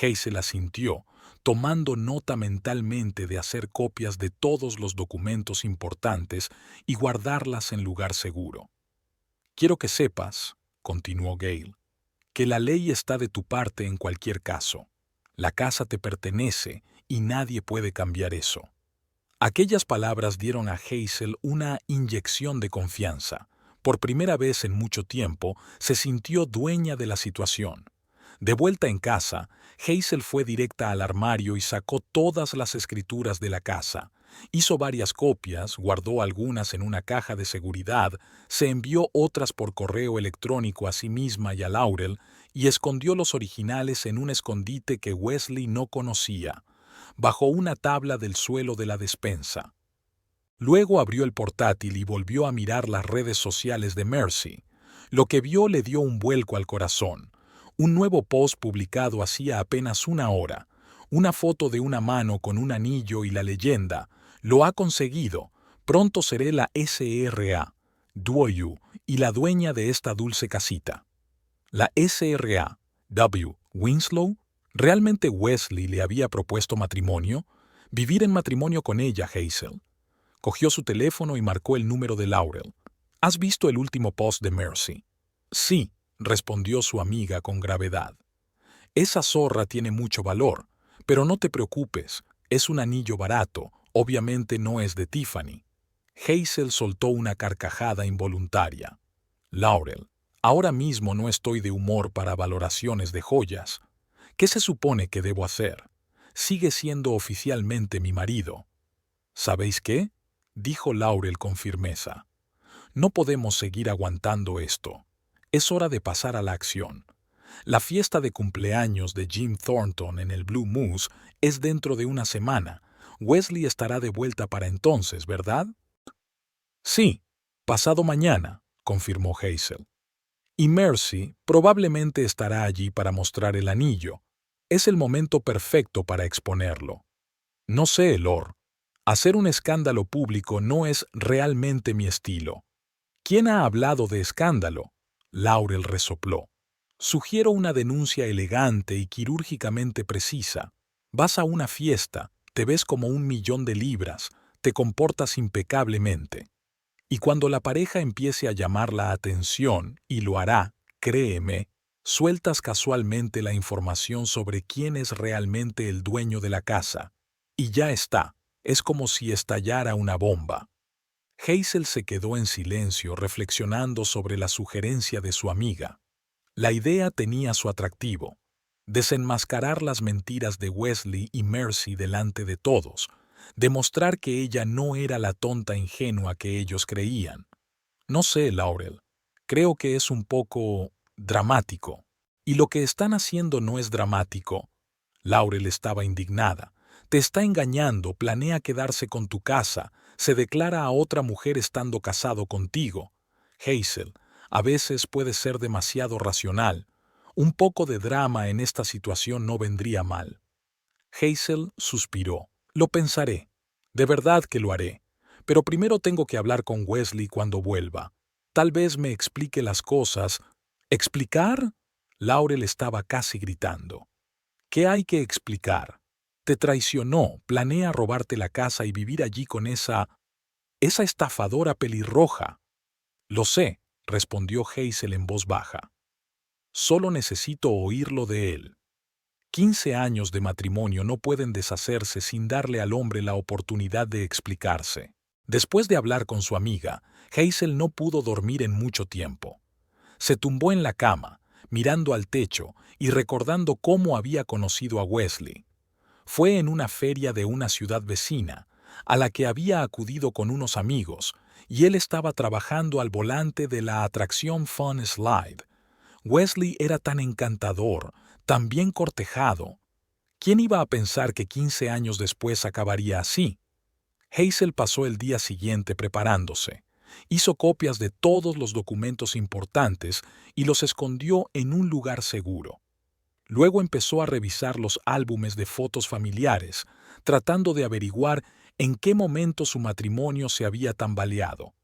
Hazel asintió, tomando nota mentalmente de hacer copias de todos los documentos importantes y guardarlas en lugar seguro. Quiero que sepas, continuó Gale, que la ley está de tu parte en cualquier caso. La casa te pertenece y nadie puede cambiar eso. Aquellas palabras dieron a Hazel una inyección de confianza. Por primera vez en mucho tiempo, se sintió dueña de la situación. De vuelta en casa, Hazel fue directa al armario y sacó todas las escrituras de la casa. Hizo varias copias, guardó algunas en una caja de seguridad, se envió otras por correo electrónico a sí misma y a Laurel, y escondió los originales en un escondite que Wesley no conocía, bajo una tabla del suelo de la despensa. Luego abrió el portátil y volvió a mirar las redes sociales de Mercy. Lo que vio le dio un vuelco al corazón. Un nuevo post publicado hacía apenas una hora. Una foto de una mano con un anillo y la leyenda: «Lo ha conseguido. Pronto seré la SRA, W, y la dueña de esta dulce casita». La SRA, W. Winslow. ¿Realmente Wesley le había propuesto matrimonio? Vivir en matrimonio con ella, Hazel. Cogió su teléfono y marcó el número de Laurel. ¿Has visto el último post de Mercy? Sí, respondió su amiga con gravedad. Esa zorra tiene mucho valor, pero no te preocupes, es un anillo barato, obviamente no es de Tiffany. Hazel soltó una carcajada involuntaria. Laurel, ahora mismo no estoy de humor para valoraciones de joyas. ¿Qué se supone que debo hacer? Sigue siendo oficialmente mi marido. ¿Sabéis qué?, dijo Laurel con firmeza. No podemos seguir aguantando esto. Es hora de pasar a la acción. La fiesta de cumpleaños de Jim Thornton en el Blue Moose es dentro de una semana. Wesley estará de vuelta para entonces, ¿verdad? Sí, pasado mañana, confirmó Hazel. Y Mercy probablemente estará allí para mostrar el anillo. Es el momento perfecto para exponerlo. No sé, Lord. Hacer un escándalo público no es realmente mi estilo. ¿Quién ha hablado de escándalo? Laurel resopló. Sugiero una denuncia elegante y quirúrgicamente precisa. Vas a una fiesta, te ves como 1.000.000 de libras, te comportas impecablemente. Y cuando la pareja empiece a llamar la atención, y lo hará, créeme, sueltas casualmente la información sobre quién es realmente el dueño de la casa. Y ya está, es como si estallara una bomba. Hazel se quedó en silencio reflexionando sobre la sugerencia de su amiga. La idea tenía su atractivo: desenmascarar las mentiras de Wesley y Mercy delante de todos, demostrar que ella no era la tonta ingenua que ellos creían. No sé, Laurel, creo que es un poco dramático. Y lo que están haciendo no es dramático. Laurel estaba indignada. Te está engañando, planea quedarse con tu casa, se declara a otra mujer estando casado contigo. Hazel, a veces puede ser demasiado racional. Un poco de drama en esta situación no vendría mal. Hazel suspiró. Lo pensaré. De verdad que lo haré. Pero primero tengo que hablar con Wesley cuando vuelva. Tal vez me explique las cosas. ¿Explicar? Laurel estaba casi gritando. ¿Qué hay que explicar? Te traicionó, planea robarte la casa y vivir allí con esa estafadora pelirroja. Lo sé, respondió Hazel en voz baja. Solo necesito oírlo de él. 15 años de matrimonio no pueden deshacerse sin darle al hombre la oportunidad de explicarse. Después de hablar con su amiga, Hazel no pudo dormir en mucho tiempo. Se tumbó en la cama, mirando al techo y recordando cómo había conocido a Wesley. Fue en una feria de una ciudad vecina, a la que había acudido con unos amigos, y él estaba trabajando al volante de la atracción Fun Slide. Wesley era tan encantador, tan bien cortejado. ¿Quién iba a pensar que 15 años después acabaría así? Hazel pasó el día siguiente preparándose. Hizo copias de todos los documentos importantes y los escondió en un lugar seguro. Luego empezó a revisar los álbumes de fotos familiares, tratando de averiguar en qué momento su matrimonio se había tambaleado,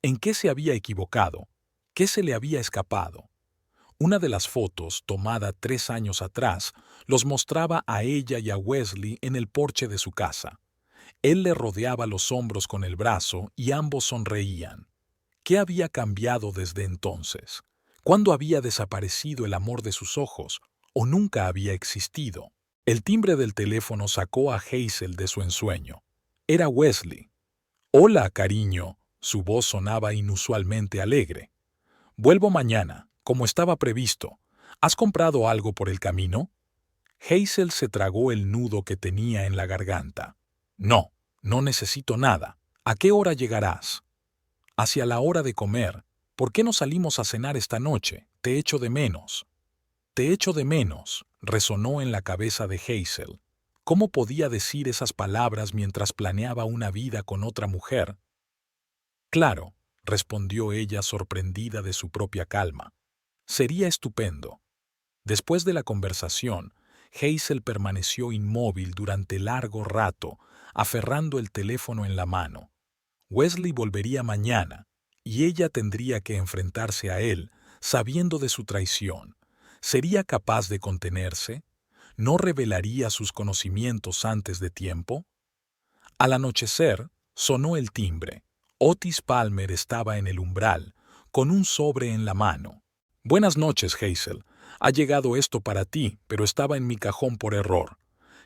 en qué se había equivocado, qué se le había escapado. Una de las fotos, tomada 3 años atrás, los mostraba a ella y a Wesley en el porche de su casa. Él le rodeaba los hombros con el brazo y ambos sonreían. ¿Qué había cambiado desde entonces? ¿Cuándo había desaparecido el amor de sus ojos? ¿O nunca había existido? El timbre del teléfono sacó a Hazel de su ensueño. Era Wesley. «Hola, cariño», su voz sonaba inusualmente alegre. «Vuelvo mañana, como estaba previsto. ¿Has comprado algo por el camino?» Hazel se tragó el nudo que tenía en la garganta. «No, no necesito nada. ¿A qué hora llegarás?» «Hacia la hora de comer. ¿Por qué no salimos a cenar esta noche? Te echo de menos». «Te echo de menos», resonó en la cabeza de Hazel. ¿Cómo podía decir esas palabras mientras planeaba una vida con otra mujer? «Claro», respondió ella sorprendida de su propia calma. «Sería estupendo». Después de la conversación, Hazel permaneció inmóvil durante largo rato, aferrando el teléfono en la mano. Wesley volvería mañana, y ella tendría que enfrentarse a él, sabiendo de su traición. ¿Sería capaz de contenerse? ¿No revelaría sus conocimientos antes de tiempo? Al anochecer, sonó el timbre. Otis Palmer estaba en el umbral, con un sobre en la mano. «Buenas noches, Hazel. Ha llegado esto para ti, pero estaba en mi cajón por error».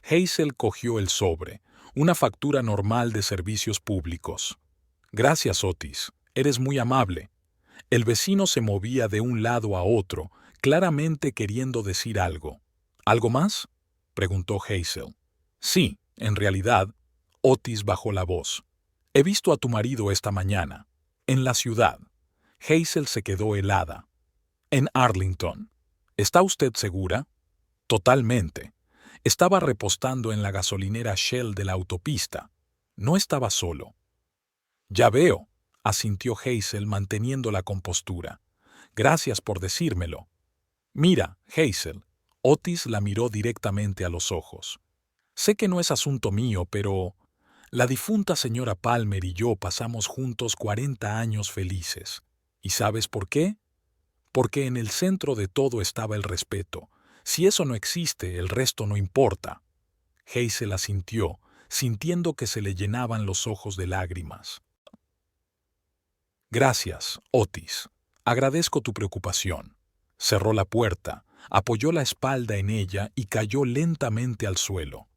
Hazel cogió el sobre, una factura normal de servicios públicos. «Gracias, Otis. Eres muy amable». El vecino se movía de un lado a otro, claramente queriendo decir algo. «¿Algo más?», preguntó Hazel. «Sí, en realidad». Otis bajó la voz. «He visto a tu marido esta mañana, en la ciudad». Hazel se quedó helada. «En Arlington. ¿Está usted segura?» «Totalmente. Estaba repostando en la gasolinera Shell de la autopista. No estaba solo». «Ya veo», asintió Hazel manteniendo la compostura. «Gracias por decírmelo». «Mira, Hazel», Otis la miró directamente a los ojos. «Sé que no es asunto mío, pero la difunta señora Palmer y yo pasamos juntos 40 años felices. ¿Y sabes por qué? Porque en el centro de todo estaba el respeto. Si eso no existe, el resto no importa». Hazel asintió, sintiendo que se le llenaban los ojos de lágrimas. «Gracias, Otis. Agradezco tu preocupación». Cerró la puerta, apoyó la espalda en ella y cayó lentamente al suelo.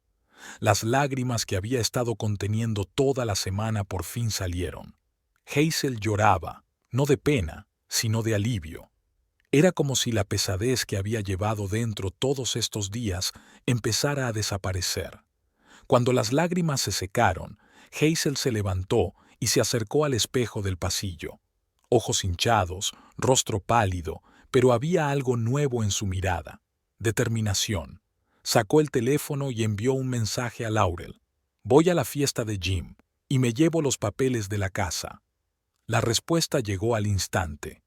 Las lágrimas que había estado conteniendo toda la semana por fin salieron. Hazel lloraba, no de pena, sino de alivio. Era como si la pesadez que había llevado dentro todos estos días empezara a desaparecer. Cuando las lágrimas se secaron, Hazel se levantó y se acercó al espejo del pasillo. Ojos hinchados, rostro pálido, pero había algo nuevo en su mirada. Determinación. Sacó el teléfono y envió un mensaje a Laurel. «Voy a la fiesta de Jim y me llevo los papeles de la casa». La respuesta llegó al instante.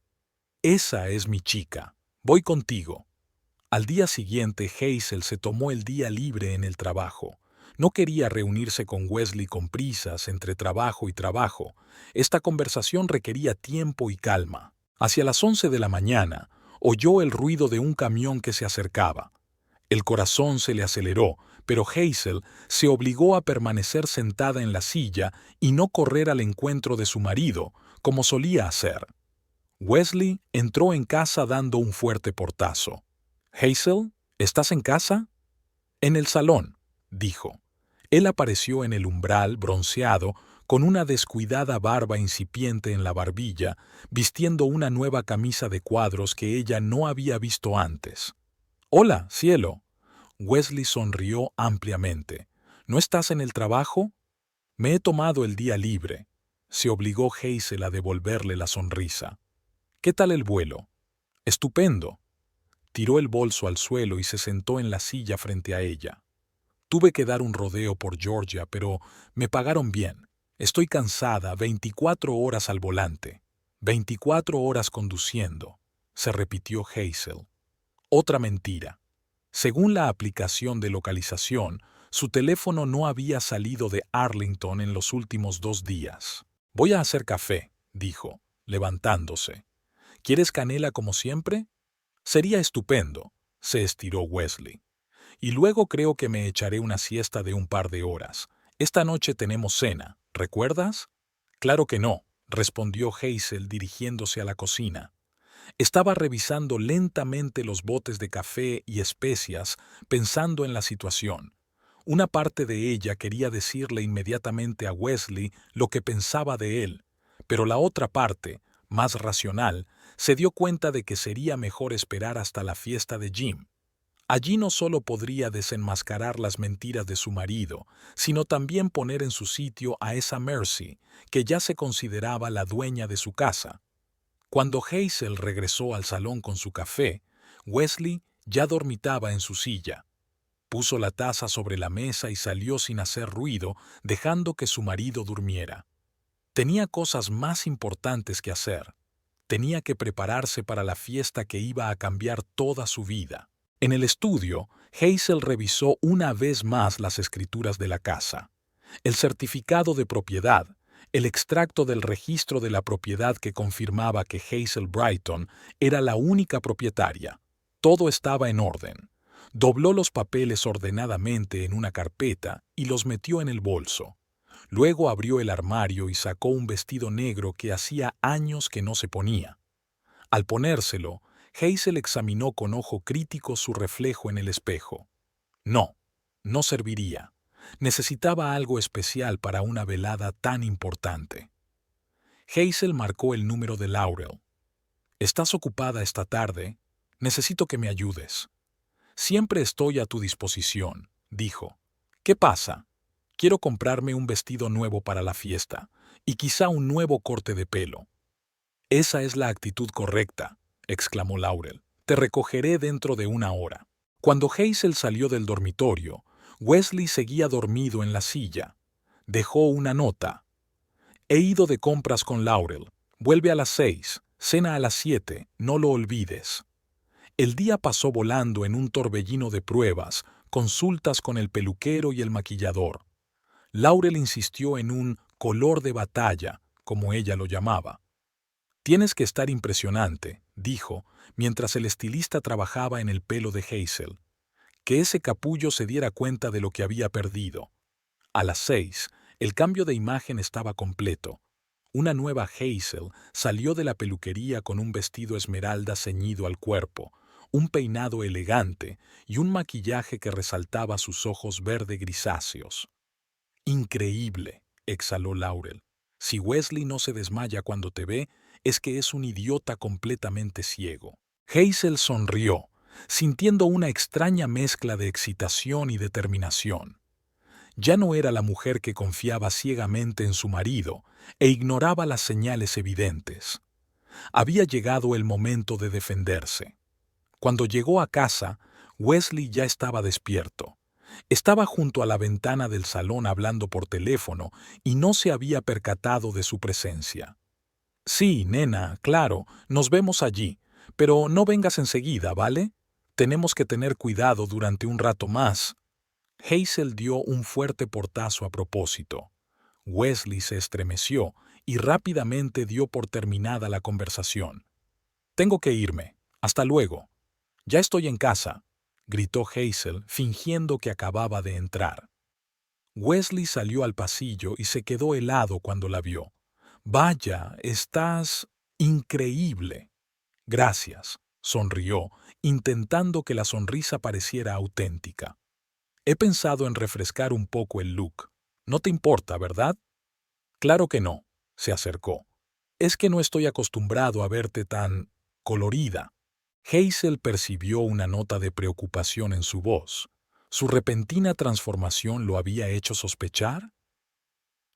«Esa es mi chica. Voy contigo». Al día siguiente, Hazel se tomó el día libre en el trabajo. No quería reunirse con Wesley con prisas entre trabajo y trabajo. Esta conversación requería tiempo y calma. Hacia las 11 de la mañana, oyó el ruido de un camión que se acercaba. El corazón se le aceleró, pero Hazel se obligó a permanecer sentada en la silla y no correr al encuentro de su marido, como solía hacer. Wesley entró en casa dando un fuerte portazo. «Hazel, ¿estás en casa?» «En el salón», dijo. Él apareció en el umbral, bronceado, con una descuidada barba incipiente en la barbilla, vistiendo una nueva camisa de cuadros que ella no había visto antes. «Hola, cielo». Wesley sonrió ampliamente. «¿No estás en el trabajo?» «Me he tomado el día libre». Se obligó Hazel a devolverle la sonrisa. «¿Qué tal el vuelo?» «Estupendo». Tiró el bolso al suelo y se sentó en la silla frente a ella. «Tuve que dar un rodeo por Georgia, pero me pagaron bien. Estoy cansada, 24 horas al volante. 24 horas conduciendo», se repitió Hazel. Otra mentira. Según la aplicación de localización, su teléfono no había salido de Arlington en los últimos 2 días. «Voy a hacer café», dijo, levantándose. «¿Quieres canela como siempre?» «Sería estupendo», se estiró Wesley. «Y luego creo que me echaré una siesta de un par de horas. Esta noche tenemos cena, ¿recuerdas?» «Claro que no», respondió Hazel dirigiéndose a la cocina. Estaba revisando lentamente los botes de café y especias, pensando en la situación. Una parte de ella quería decirle inmediatamente a Wesley lo que pensaba de él, pero la otra parte, más racional, se dio cuenta de que sería mejor esperar hasta la fiesta de Jim. Allí no solo podría desenmascarar las mentiras de su marido, sino también poner en su sitio a esa Mercy, que ya se consideraba la dueña de su casa. Cuando Hazel regresó al salón con su café, Wesley ya dormitaba en su silla. Puso la taza sobre la mesa y salió sin hacer ruido, dejando que su marido durmiera. Tenía cosas más importantes que hacer. Tenía que prepararse para la fiesta que iba a cambiar toda su vida. En el estudio, Hazel revisó una vez más las escrituras de la casa. El certificado de propiedad, el extracto del registro de la propiedad que confirmaba que Hazel Brighton era la única propietaria. Todo estaba en orden. Dobló los papeles ordenadamente en una carpeta y los metió en el bolso. Luego abrió el armario y sacó un vestido negro que hacía años que no se ponía. Al ponérselo, Hazel examinó con ojo crítico su reflejo en el espejo. No, no serviría. Necesitaba algo especial para una velada tan importante. Hazel marcó el número de Laurel. «¿Estás ocupada esta tarde? Necesito que me ayudes». «Siempre estoy a tu disposición», dijo. «¿Qué pasa?» «Quiero comprarme un vestido nuevo para la fiesta, y quizá un nuevo corte de pelo». «Esa es la actitud correcta», exclamó Laurel. «Te recogeré dentro de 1 hora». Cuando Hazel salió del dormitorio, Wesley seguía dormido en la silla. Dejó una nota. «He ido de compras con Laurel. Vuelve a las 6, cena a las 7, no lo olvides». El día pasó volando en un torbellino de pruebas, consultas con el peluquero y el maquillador. Laurel insistió en un color de batalla, como ella lo llamaba. «Tienes que estar impresionante», dijo, mientras el estilista trabajaba en el pelo de Hazel. Que ese capullo se diera cuenta de lo que había perdido. A las 6, el cambio de imagen estaba completo. Una nueva Hazel salió de la peluquería con un vestido esmeralda ceñido al cuerpo, un peinado elegante y un maquillaje que resaltaba sus ojos verde grisáceos. «Increíble», exhaló Laurel. «Si Wesley no se desmaya cuando te ve, es que es un idiota completamente ciego». Hazel sonrió, sintiendo una extraña mezcla de excitación y determinación. Ya no era la mujer que confiaba ciegamente en su marido e ignoraba las señales evidentes. Había llegado el momento de defenderse. Cuando llegó a casa, Wesley ya estaba despierto. Estaba junto a la ventana del salón hablando por teléfono y no se había percatado de su presencia. «Sí, nena, claro, nos vemos allí, pero no vengas enseguida, ¿vale? Tenemos que tener cuidado durante un rato más». Hazel dio un fuerte portazo a propósito. Wesley se estremeció y rápidamente dio por terminada la conversación. «Tengo que irme. Hasta luego. Ya estoy en casa». gritó Hazel, fingiendo que acababa de entrar. Wesley salió al pasillo y se quedó helado cuando la vio. «Vaya, estás increíble». «Gracias», sonrió, intentando que la sonrisa pareciera auténtica. «He pensado en refrescar un poco el look. No te importa, ¿verdad?» «Claro que no», se acercó. «Es que no estoy acostumbrado a verte tan colorida». Hazel percibió una nota de preocupación en su voz. ¿Su repentina transformación lo había hecho sospechar?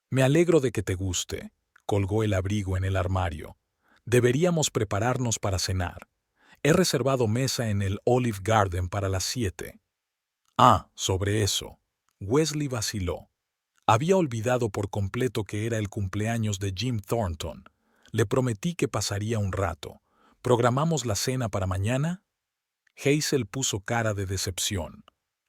«Me alegro de que te guste», colgó el abrigo en el armario. «Deberíamos prepararnos para cenar. He reservado mesa en el Olive Garden para las 7». Ah, sobre eso. Wesley vaciló. Había olvidado por completo que era el cumpleaños de Jim Thornton. Le prometí que pasaría un rato. ¿Programamos la cena para mañana? Hazel puso cara de decepción.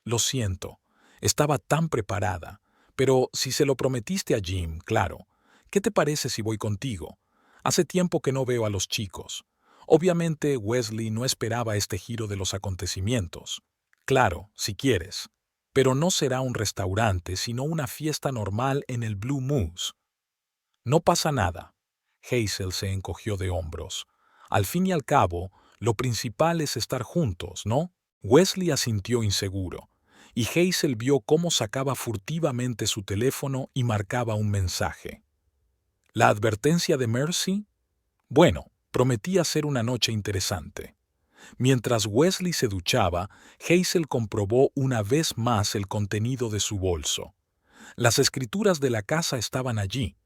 Lo siento, estaba tan preparada. Pero si se lo prometiste a Jim, claro. ¿Qué te parece si voy contigo? Hace tiempo que no veo a los chicos. Obviamente Wesley no esperaba este giro de los acontecimientos. Claro, si quieres. Pero no será un restaurante, sino una fiesta normal en el Blue Moose. No pasa nada. Hazel se encogió de hombros. Al fin y al cabo, lo principal es estar juntos, ¿no? Wesley asintió inseguro, y Hazel vio cómo sacaba furtivamente su teléfono y marcaba un mensaje. ¿La advertencia de Mercy? Bueno, prometía ser una noche interesante. Mientras Wesley se duchaba, Hazel comprobó una vez más el contenido de su bolso. Las escrituras de la casa estaban allí,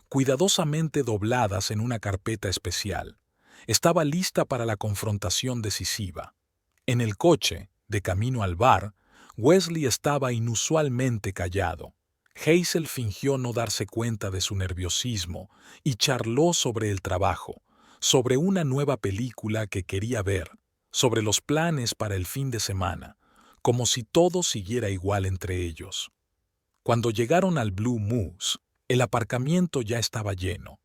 cuidadosamente dobladas en una carpeta especial. Estaba lista para la confrontación decisiva. En el coche, de camino al bar, Wesley estaba inusualmente callado. Hazel fingió no darse cuenta de su nerviosismo y charló sobre el trabajo, sobre una nueva película que quería ver, sobre los planes para el fin de semana, como si todo siguiera igual entre ellos. Cuando llegaron al Blue Moose, el aparcamiento ya estaba lleno.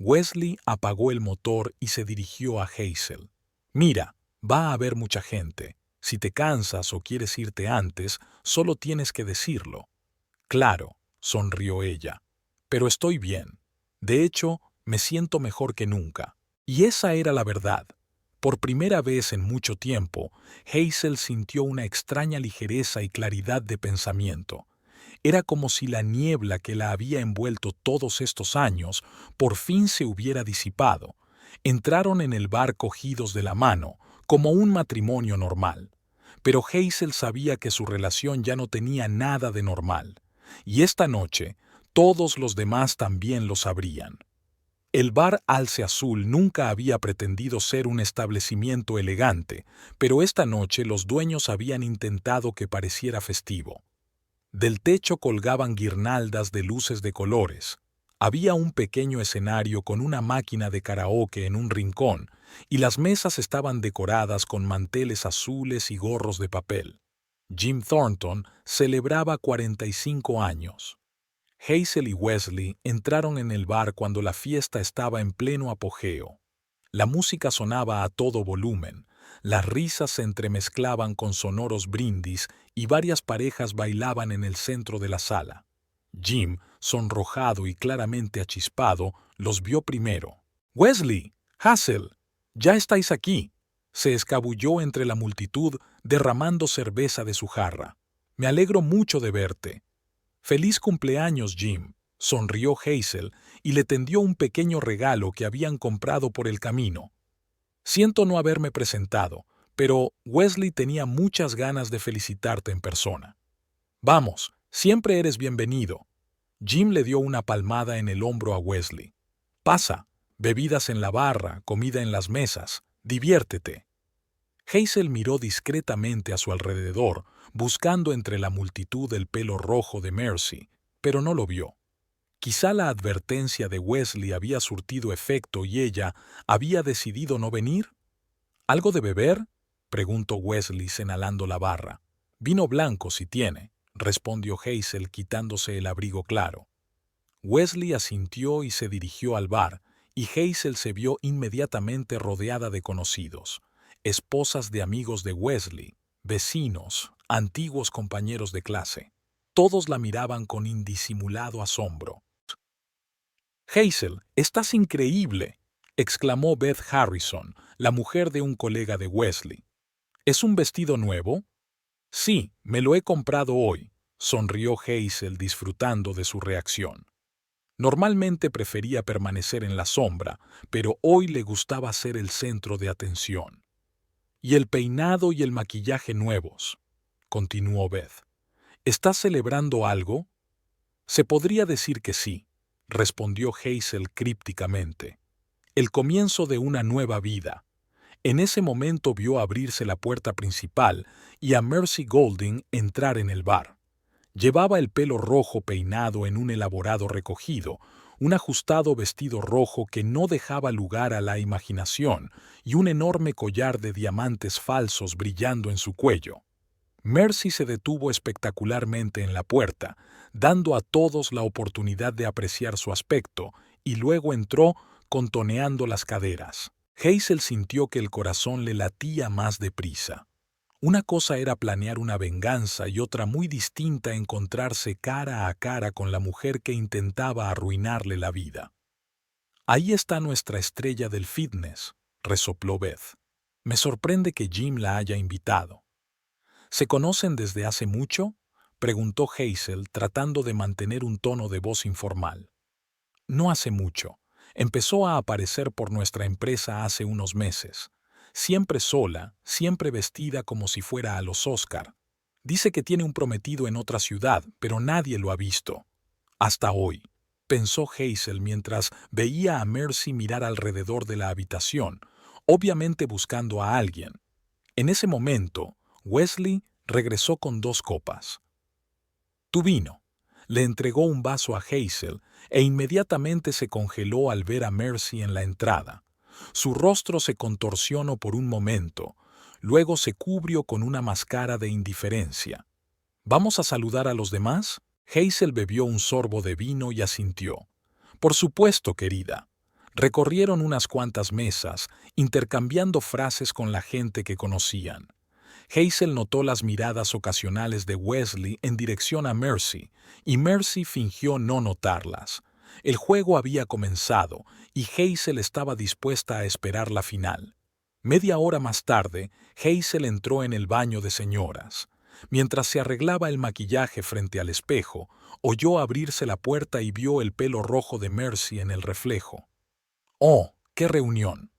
Wesley apagó el motor y se dirigió a Hazel. «Mira, va a haber mucha gente. Si te cansas o quieres irte antes, solo tienes que decirlo». «Claro», sonrió ella. «Pero estoy bien. De hecho, me siento mejor que nunca». Y esa era la verdad. Por primera vez en mucho tiempo, Hazel sintió una extraña ligereza y claridad de pensamiento. Era como si la niebla que la había envuelto todos estos años por fin se hubiera disipado. Entraron en el bar cogidos de la mano, como un matrimonio normal. Pero Hazel sabía que su relación ya no tenía nada de normal. Y esta noche, todos los demás también lo sabrían. El bar Alce Azul nunca había pretendido ser un establecimiento elegante, pero esta noche los dueños habían intentado que pareciera festivo. Del techo colgaban guirnaldas de luces de colores. Había un pequeño escenario con una máquina de karaoke en un rincón, y las mesas estaban decoradas con manteles azules y gorros de papel. Jim Thornton celebraba 45 años. Hazel y Wesley entraron en el bar cuando la fiesta estaba en pleno apogeo. La música sonaba a todo volumen, las risas se entremezclaban con sonoros brindis y varias parejas bailaban en el centro de la sala. Jim, sonrojado y claramente achispado, los vio primero. «Wesley, Hazel, ya estáis aquí», se escabulló entre la multitud derramando cerveza de su jarra. «Me alegro mucho de verte». «Feliz cumpleaños, Jim», sonrió Hazel y le tendió un pequeño regalo que habían comprado por el camino. «Siento no haberme presentado, pero Wesley tenía muchas ganas de felicitarte en persona». «Vamos, siempre eres bienvenido». Jim le dio una palmada en el hombro a Wesley. «Pasa, bebidas en la barra, comida en las mesas, diviértete». Hazel miró discretamente a su alrededor, buscando entre la multitud el pelo rojo de Mercy, pero no lo vio. Quizá la advertencia de Wesley había surtido efecto y ella había decidido no venir. «¿Algo de beber?», preguntó Wesley señalando la barra. «Vino blanco si tiene», respondió Hazel quitándose el abrigo claro. Wesley asintió y se dirigió al bar, y Hazel se vio inmediatamente rodeada de conocidos, esposas de amigos de Wesley, vecinos, antiguos compañeros de clase. Todos la miraban con indisimulado asombro. «Hazel, estás increíble», exclamó Beth Harrison, la mujer de un colega de Wesley. «¿Es un vestido nuevo?» «Sí, me lo he comprado hoy», sonrió Hazel disfrutando de su reacción. Normalmente prefería permanecer en la sombra, pero hoy le gustaba ser el centro de atención. «Y el peinado y el maquillaje nuevos», continuó Beth. «¿Estás celebrando algo?» «Se podría decir que sí», respondió Hazel crípticamente. «El comienzo de una nueva vida». En ese momento vio abrirse la puerta principal y a Mercy Golding entrar en el bar. Llevaba el pelo rojo peinado en un elaborado recogido, un ajustado vestido rojo que no dejaba lugar a la imaginación y un enorme collar de diamantes falsos brillando en su cuello. Mercy se detuvo espectacularmente en la puerta, dando a todos la oportunidad de apreciar su aspecto, y luego entró contoneando las caderas. Hazel sintió que el corazón le latía más deprisa. Una cosa era planear una venganza y otra muy distinta encontrarse cara a cara con la mujer que intentaba arruinarle la vida. «Ahí está nuestra estrella del fitness», resopló Beth. «Me sorprende que Jim la haya invitado». «¿Se conocen desde hace mucho?», preguntó Hazel, tratando de mantener un tono de voz informal. «No hace mucho. Empezó a aparecer por nuestra empresa hace unos meses. Siempre sola, siempre vestida como si fuera a los Oscar. Dice que tiene un prometido en otra ciudad, pero nadie lo ha visto. Hasta hoy», pensó Hazel mientras veía a Mercy mirar alrededor de la habitación, obviamente buscando a alguien. En ese momento, Wesley regresó con 2 copas. «Tu vino». Le entregó un vaso a Hazel e inmediatamente se congeló al ver a Mercy en la entrada. Su rostro se contorsionó por un momento, luego se cubrió con una máscara de indiferencia. «¿Vamos a saludar a los demás?». Hazel bebió un sorbo de vino y asintió. «Por supuesto, querida». Recorrieron unas cuantas mesas, intercambiando frases con la gente que conocían. Hazel notó las miradas ocasionales de Wesley en dirección a Mercy, y Mercy fingió no notarlas. El juego había comenzado, y Hazel estaba dispuesta a esperar la final. Media hora más tarde, Hazel entró en el baño de señoras. Mientras se arreglaba el maquillaje frente al espejo, oyó abrirse la puerta y vio el pelo rojo de Mercy en el reflejo. «¡Oh, qué reunión!».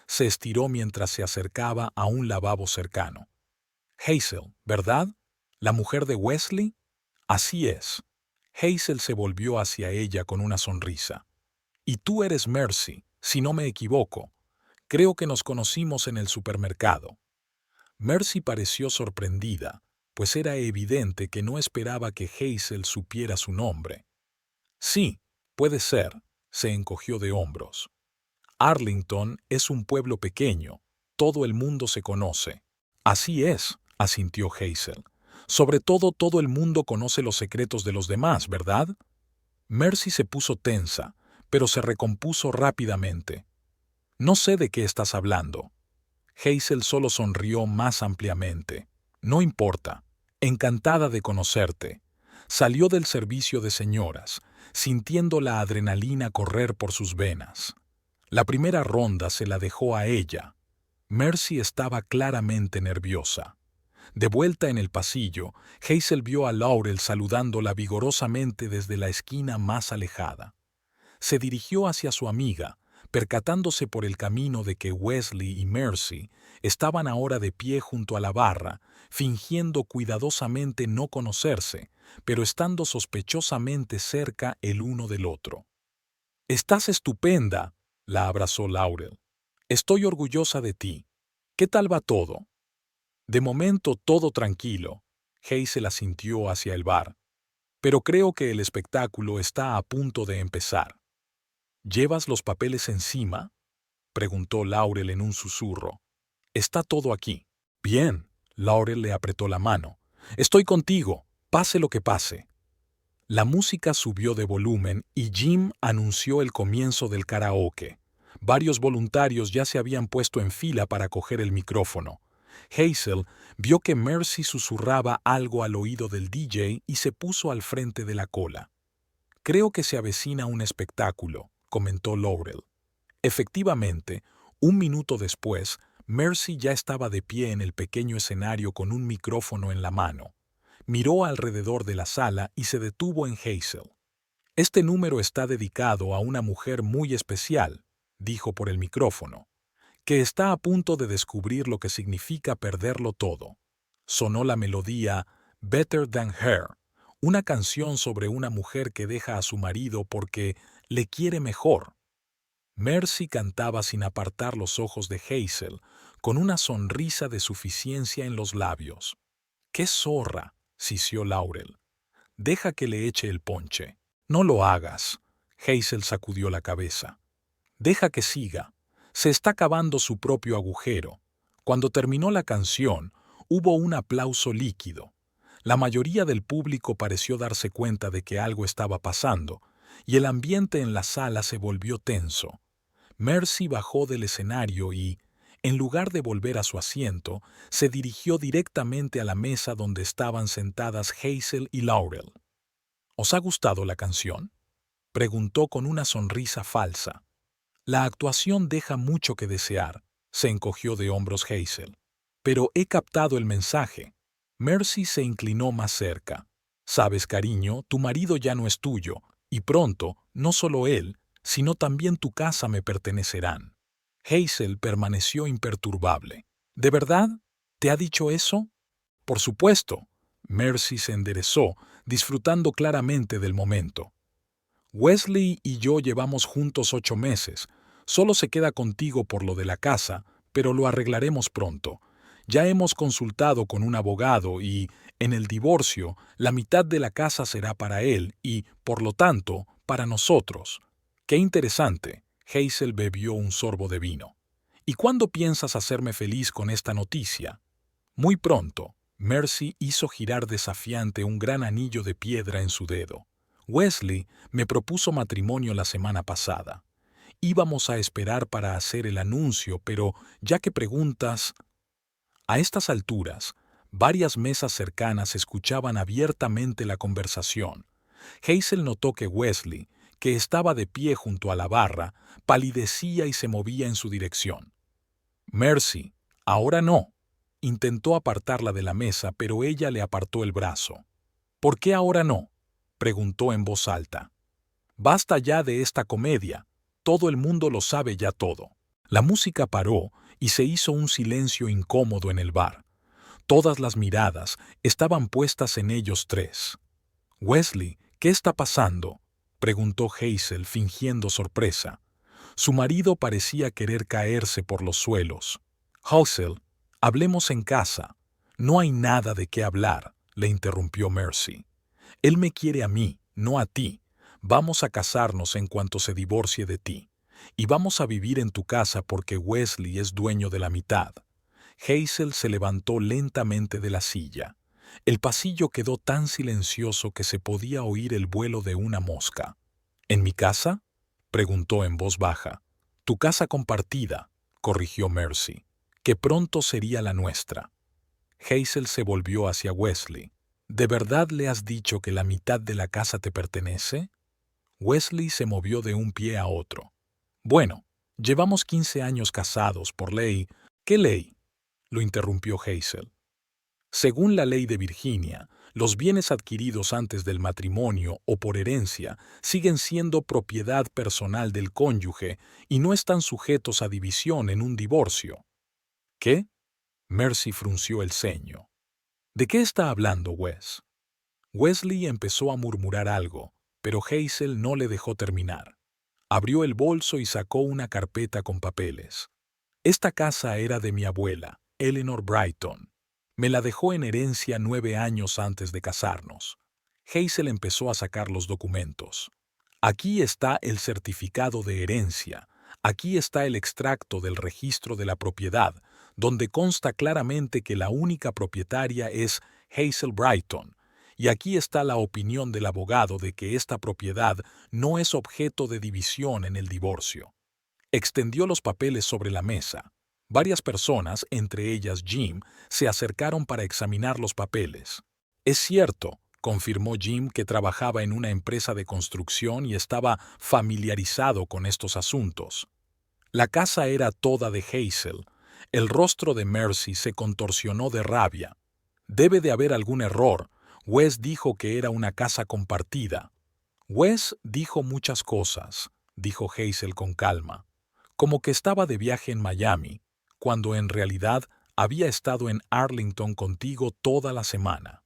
Se estiró mientras se acercaba a un lavabo cercano. «Hazel, ¿verdad? ¿La mujer de Wesley?». «Así es». Hazel se volvió hacia ella con una sonrisa. «Y tú eres Mercy, si no me equivoco. Creo que nos conocimos en el supermercado». Mercy pareció sorprendida, pues era evidente que no esperaba que Hazel supiera su nombre. «Sí, puede ser», se encogió de hombros. «Arlington es un pueblo pequeño, todo el mundo se conoce». «Así es», asintió Hazel. «Sobre todo el mundo conoce los secretos de los demás, ¿verdad?». Mercy se puso tensa, pero se recompuso rápidamente. «No sé de qué estás hablando». Hazel solo sonrió más ampliamente. «No importa. Encantada de conocerte». Salió del servicio de señoras, sintiendo la adrenalina correr por sus venas. La primera ronda se la dejó a ella. Mercy estaba claramente nerviosa. De vuelta en el pasillo, Hazel vio a Laurel saludándola vigorosamente desde la esquina más alejada. Se dirigió hacia su amiga, percatándose por el camino de que Wesley y Mercy estaban ahora de pie junto a la barra, fingiendo cuidadosamente no conocerse, pero estando sospechosamente cerca el uno del otro. «Estás estupenda», la abrazó Laurel. «Estoy orgullosa de ti. ¿Qué tal va todo?». «De momento todo tranquilo», Hazel asintió hacia el bar. «Pero creo que el espectáculo está a punto de empezar». «¿Llevas los papeles encima?», preguntó Laurel en un susurro. «Está todo aquí». «Bien», Laurel le apretó la mano. «Estoy contigo, pase lo que pase». La música subió de volumen y Jim anunció el comienzo del karaoke. Varios voluntarios ya se habían puesto en fila para coger el micrófono. Hazel vio que Mercy susurraba algo al oído del DJ y se puso al frente de la cola. «Creo que se avecina un espectáculo», comentó Laurel. Efectivamente, un minuto después, Mercy ya estaba de pie en el pequeño escenario con un micrófono en la mano. Miró alrededor de la sala y se detuvo en Hazel. «Este número está dedicado a una mujer muy especial», dijo por el micrófono, «que está a punto de descubrir lo que significa perderlo todo». Sonó la melodía Better Than Her, una canción sobre una mujer que deja a su marido porque le quiere mejor. Mercy cantaba sin apartar los ojos de Hazel, con una sonrisa de suficiencia en los labios. «¡Qué zorra!», sisió Laurel. «Deja que le eche el ponche». «No lo hagas», Hazel sacudió la cabeza. «Deja que siga. Se está cavando su propio agujero». Cuando terminó la canción, hubo un aplauso líquido. La mayoría del público pareció darse cuenta de que algo estaba pasando, y el ambiente en la sala se volvió tenso. Mercy bajó del escenario y, en lugar de volver a su asiento, se dirigió directamente a la mesa donde estaban sentadas Hazel y Laurel. «¿Os ha gustado la canción?», preguntó con una sonrisa falsa. «La actuación deja mucho que desear», se encogió de hombros Hazel. «Pero he captado el mensaje». Mercy se inclinó más cerca. «Sabes, cariño, tu marido ya no es tuyo, y pronto, no solo él, sino también tu casa me pertenecerán». Hazel permaneció imperturbable. «¿De verdad? ¿Te ha dicho eso?». «Por supuesto». Mercy se enderezó, disfrutando claramente del momento. «Wesley y yo llevamos juntos 8 meses. Solo se queda contigo por lo de la casa, pero lo arreglaremos pronto. Ya hemos consultado con un abogado y, en el divorcio, la mitad de la casa será para él y, por lo tanto, para nosotros». «Qué interesante». Hazel bebió un sorbo de vino. «¿Y cuándo piensas hacerme feliz con esta noticia?». «Muy pronto». Mercy hizo girar desafiante un gran anillo de piedra en su dedo. «Wesley me propuso matrimonio la semana pasada. Íbamos a esperar para hacer el anuncio, pero ya que preguntas...». A estas alturas, varias mesas cercanas escuchaban abiertamente la conversación. Hazel notó que Wesley, que estaba de pie junto a la barra, palidecía y se movía en su dirección. «Mercy, ahora no». Intentó apartarla de la mesa, pero ella le apartó el brazo. «¿Por qué ahora no?», preguntó en voz alta. «Basta ya de esta comedia. Todo el mundo lo sabe ya todo». La música paró y se hizo un silencio incómodo en el bar. Todas las miradas estaban puestas en ellos tres. «Wesley, ¿qué está pasando?», preguntó Hazel fingiendo sorpresa. Su marido parecía querer caerse por los suelos. «Hazel, hablemos en casa». «No hay nada de qué hablar», le interrumpió Mercy. «Él me quiere a mí, no a ti. Vamos a casarnos en cuanto se divorcie de ti. Y vamos a vivir en tu casa porque Wesley es dueño de la mitad». Hazel se levantó lentamente de la silla. El pasillo quedó tan silencioso que se podía oír el vuelo de una mosca. «¿En mi casa?», preguntó en voz baja. «Tu casa compartida», corrigió Mercy, «que pronto sería la nuestra». Hazel se volvió hacia Wesley. «¿De verdad le has dicho que la mitad de la casa te pertenece?». Wesley se movió de un pie a otro. «Bueno, llevamos 15 años casados por ley». «¿Qué ley?», lo interrumpió Hazel. «Según la ley de Virginia, los bienes adquiridos antes del matrimonio o por herencia siguen siendo propiedad personal del cónyuge y no están sujetos a división en un divorcio». «¿Qué?». Mercy frunció el ceño. «¿De qué está hablando, Wes?». Wesley empezó a murmurar algo, pero Hazel no le dejó terminar. Abrió el bolso y sacó una carpeta con papeles. «Esta casa era de mi abuela, Eleanor Brighton. Me la dejó en herencia 9 años antes de casarnos». Hazel empezó a sacar los documentos. «Aquí está el certificado de herencia. Aquí está el extracto del registro de la propiedad, donde consta claramente que la única propietaria es Hazel Brighton. Y aquí está la opinión del abogado de que esta propiedad no es objeto de división en el divorcio». Extendió los papeles sobre la mesa. Varias personas, entre ellas Jim, se acercaron para examinar los papeles. Es cierto, confirmó Jim, que trabajaba en una empresa de construcción y estaba familiarizado con estos asuntos. La casa era toda de Hazel. El rostro de Mercy se contorsionó de rabia. Debe de haber algún error. Wes dijo que era una casa compartida. Wes dijo muchas cosas, dijo Hazel con calma, como que estaba de viaje en Miami, cuando en realidad había estado en Arlington contigo toda la semana.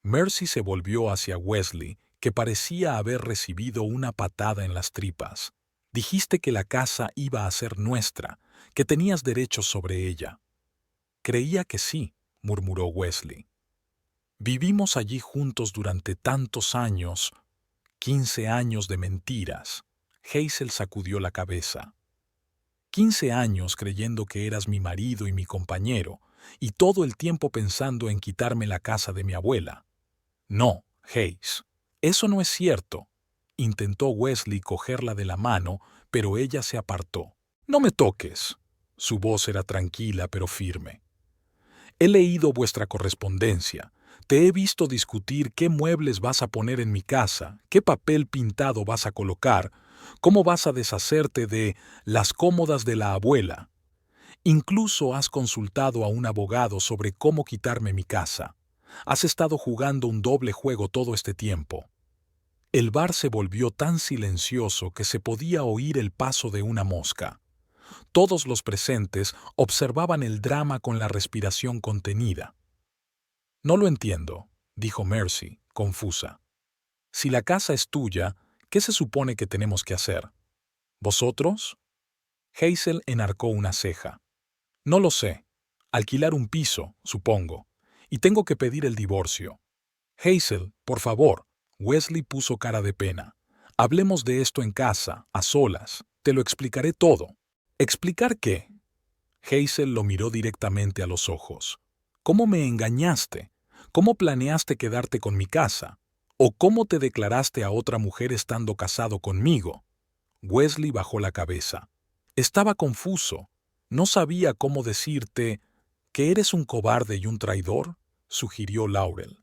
Mercy se volvió hacia Wesley, que parecía haber recibido una patada en las tripas. Dijiste que la casa iba a ser nuestra, que tenías derechos sobre ella. Creía que sí, murmuró Wesley. Vivimos allí juntos durante tantos años, 15 años de mentiras. Hazel sacudió la cabeza. 15 años creyendo que eras mi marido y mi compañero, y todo el tiempo pensando en quitarme la casa de mi abuela. No, Hayes, eso no es cierto. Intentó Wesley cogerla de la mano, pero ella se apartó. No me toques. Su voz era tranquila pero firme. He leído vuestra correspondencia. Te he visto discutir qué muebles vas a poner en mi casa, qué papel pintado vas a colocar, cómo vas a deshacerte de las cómodas de la abuela. Incluso has consultado a un abogado sobre cómo quitarme mi casa. Has estado jugando un doble juego todo este tiempo. El bar se volvió tan silencioso que se podía oír el paso de una mosca. Todos los presentes observaban el drama con la respiración contenida. No lo entiendo, dijo Mercy, confusa. Si la casa es tuya, ¿qué se supone que tenemos que hacer? ¿Vosotros? Hazel enarcó una ceja. No lo sé. Alquilar un piso, supongo. Y tengo que pedir el divorcio. Hazel, por favor. Wesley puso cara de pena. Hablemos de esto en casa, a solas. Te lo explicaré todo. ¿Explicar qué? Hazel lo miró directamente a los ojos. ¿Cómo me engañaste? ¿Cómo planeaste quedarte con mi casa? ¿O cómo te declaraste a otra mujer estando casado conmigo? Wesley bajó la cabeza. Estaba confuso. No sabía cómo decirte que eres un cobarde y un traidor, sugirió Laurel.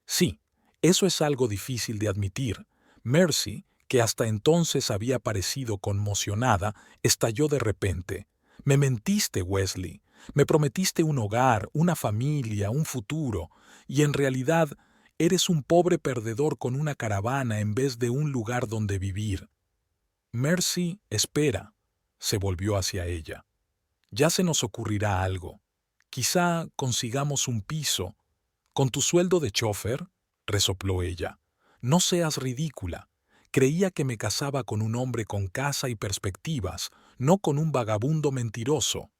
Sí, eso es algo difícil de admitir. Mercy, que hasta entonces había parecido conmocionada, estalló de repente. Me mentiste, Wesley. Me prometiste un hogar, una familia, un futuro, y en realidad eres un pobre perdedor con una caravana en vez de un lugar donde vivir. Mercy, espera. Se volvió hacia ella. Ya se nos ocurrirá algo. Quizá consigamos un piso. ¿Con tu sueldo de chófer? Resopló ella. No seas ridícula. Creía que me casaba con un hombre con casa y perspectivas, no con un vagabundo mentiroso.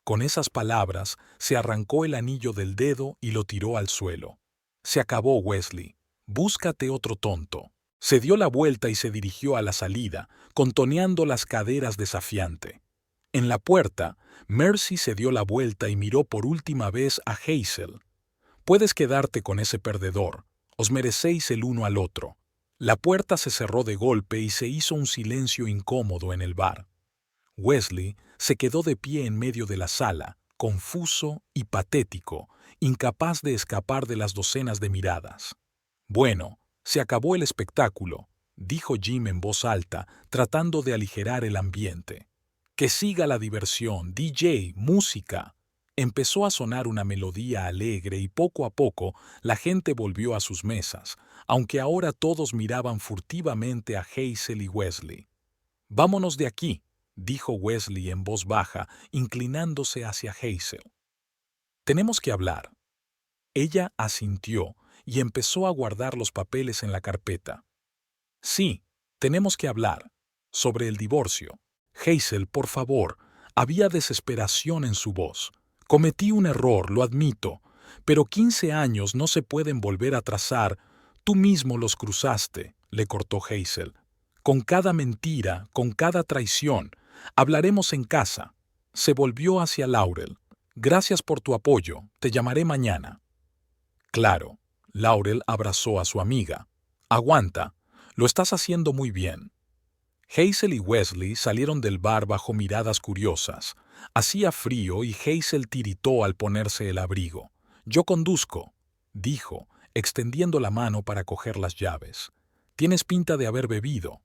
Con esas palabras, se arrancó el anillo del dedo y lo tiró al suelo. Se acabó, Wesley. Búscate otro tonto. Se dio la vuelta y se dirigió a la salida, contoneando las caderas desafiante. En la puerta, Mercy se dio la vuelta y miró por última vez a Hazel. Puedes quedarte con ese perdedor. Os merecéis el uno al otro. La puerta se cerró de golpe y se hizo un silencio incómodo en el bar. Wesley se quedó de pie en medio de la sala, confuso y patético, incapaz de escapar de las docenas de miradas. Bueno, se acabó el espectáculo, dijo Jim en voz alta, tratando de aligerar el ambiente. Que siga la diversión, DJ, música. Empezó a sonar una melodía alegre y poco a poco la gente volvió a sus mesas, aunque ahora todos miraban furtivamente a Hazel y Wesley. Vámonos de aquí, dijo Wesley en voz baja, inclinándose hacia Hazel. Tenemos que hablar. Ella asintió y empezó a guardar los papeles en la carpeta. Sí, tenemos que hablar. Sobre el divorcio. Hazel, por favor. Había desesperación en su voz. Cometí un error, lo admito, pero 15 años no se pueden volver a trazar. Tú mismo los cruzaste, le cortó Hazel. Con cada mentira, con cada traición. Hablaremos en casa. Se volvió hacia Laurel. Gracias por tu apoyo. Te llamaré mañana. Claro. Laurel abrazó a su amiga. Aguanta. Lo estás haciendo muy bien. Hazel y Wesley salieron del bar bajo miradas curiosas. Hacía frío y Hazel tiritó al ponerse el abrigo. «Yo conduzco», dijo, extendiendo la mano para coger las llaves. «Tienes pinta de haber bebido».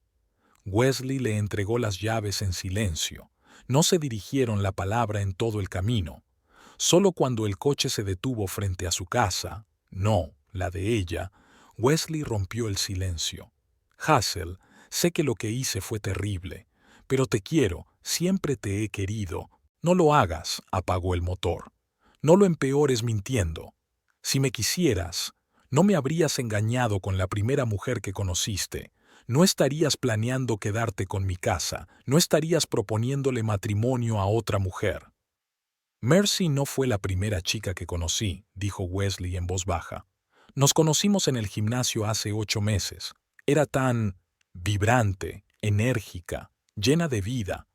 Wesley le entregó las llaves en silencio. No se dirigieron la palabra en todo el camino. Solo cuando el coche se detuvo frente a su casa, no, la de ella, Wesley rompió el silencio. «Hazel, sé que lo que hice fue terrible, pero te quiero, siempre te he querido. No lo hagas», apagó el motor. «No lo empeores mintiendo. Si me quisieras, no me habrías engañado con la primera mujer que conociste. No estarías planeando quedarte con mi casa, no estarías proponiéndole matrimonio a otra mujer». «Mercy no fue la primera chica que conocí», dijo Wesley en voz baja. «Nos conocimos en el gimnasio hace 8 meses. Era tan vibrante, enérgica, llena de vida.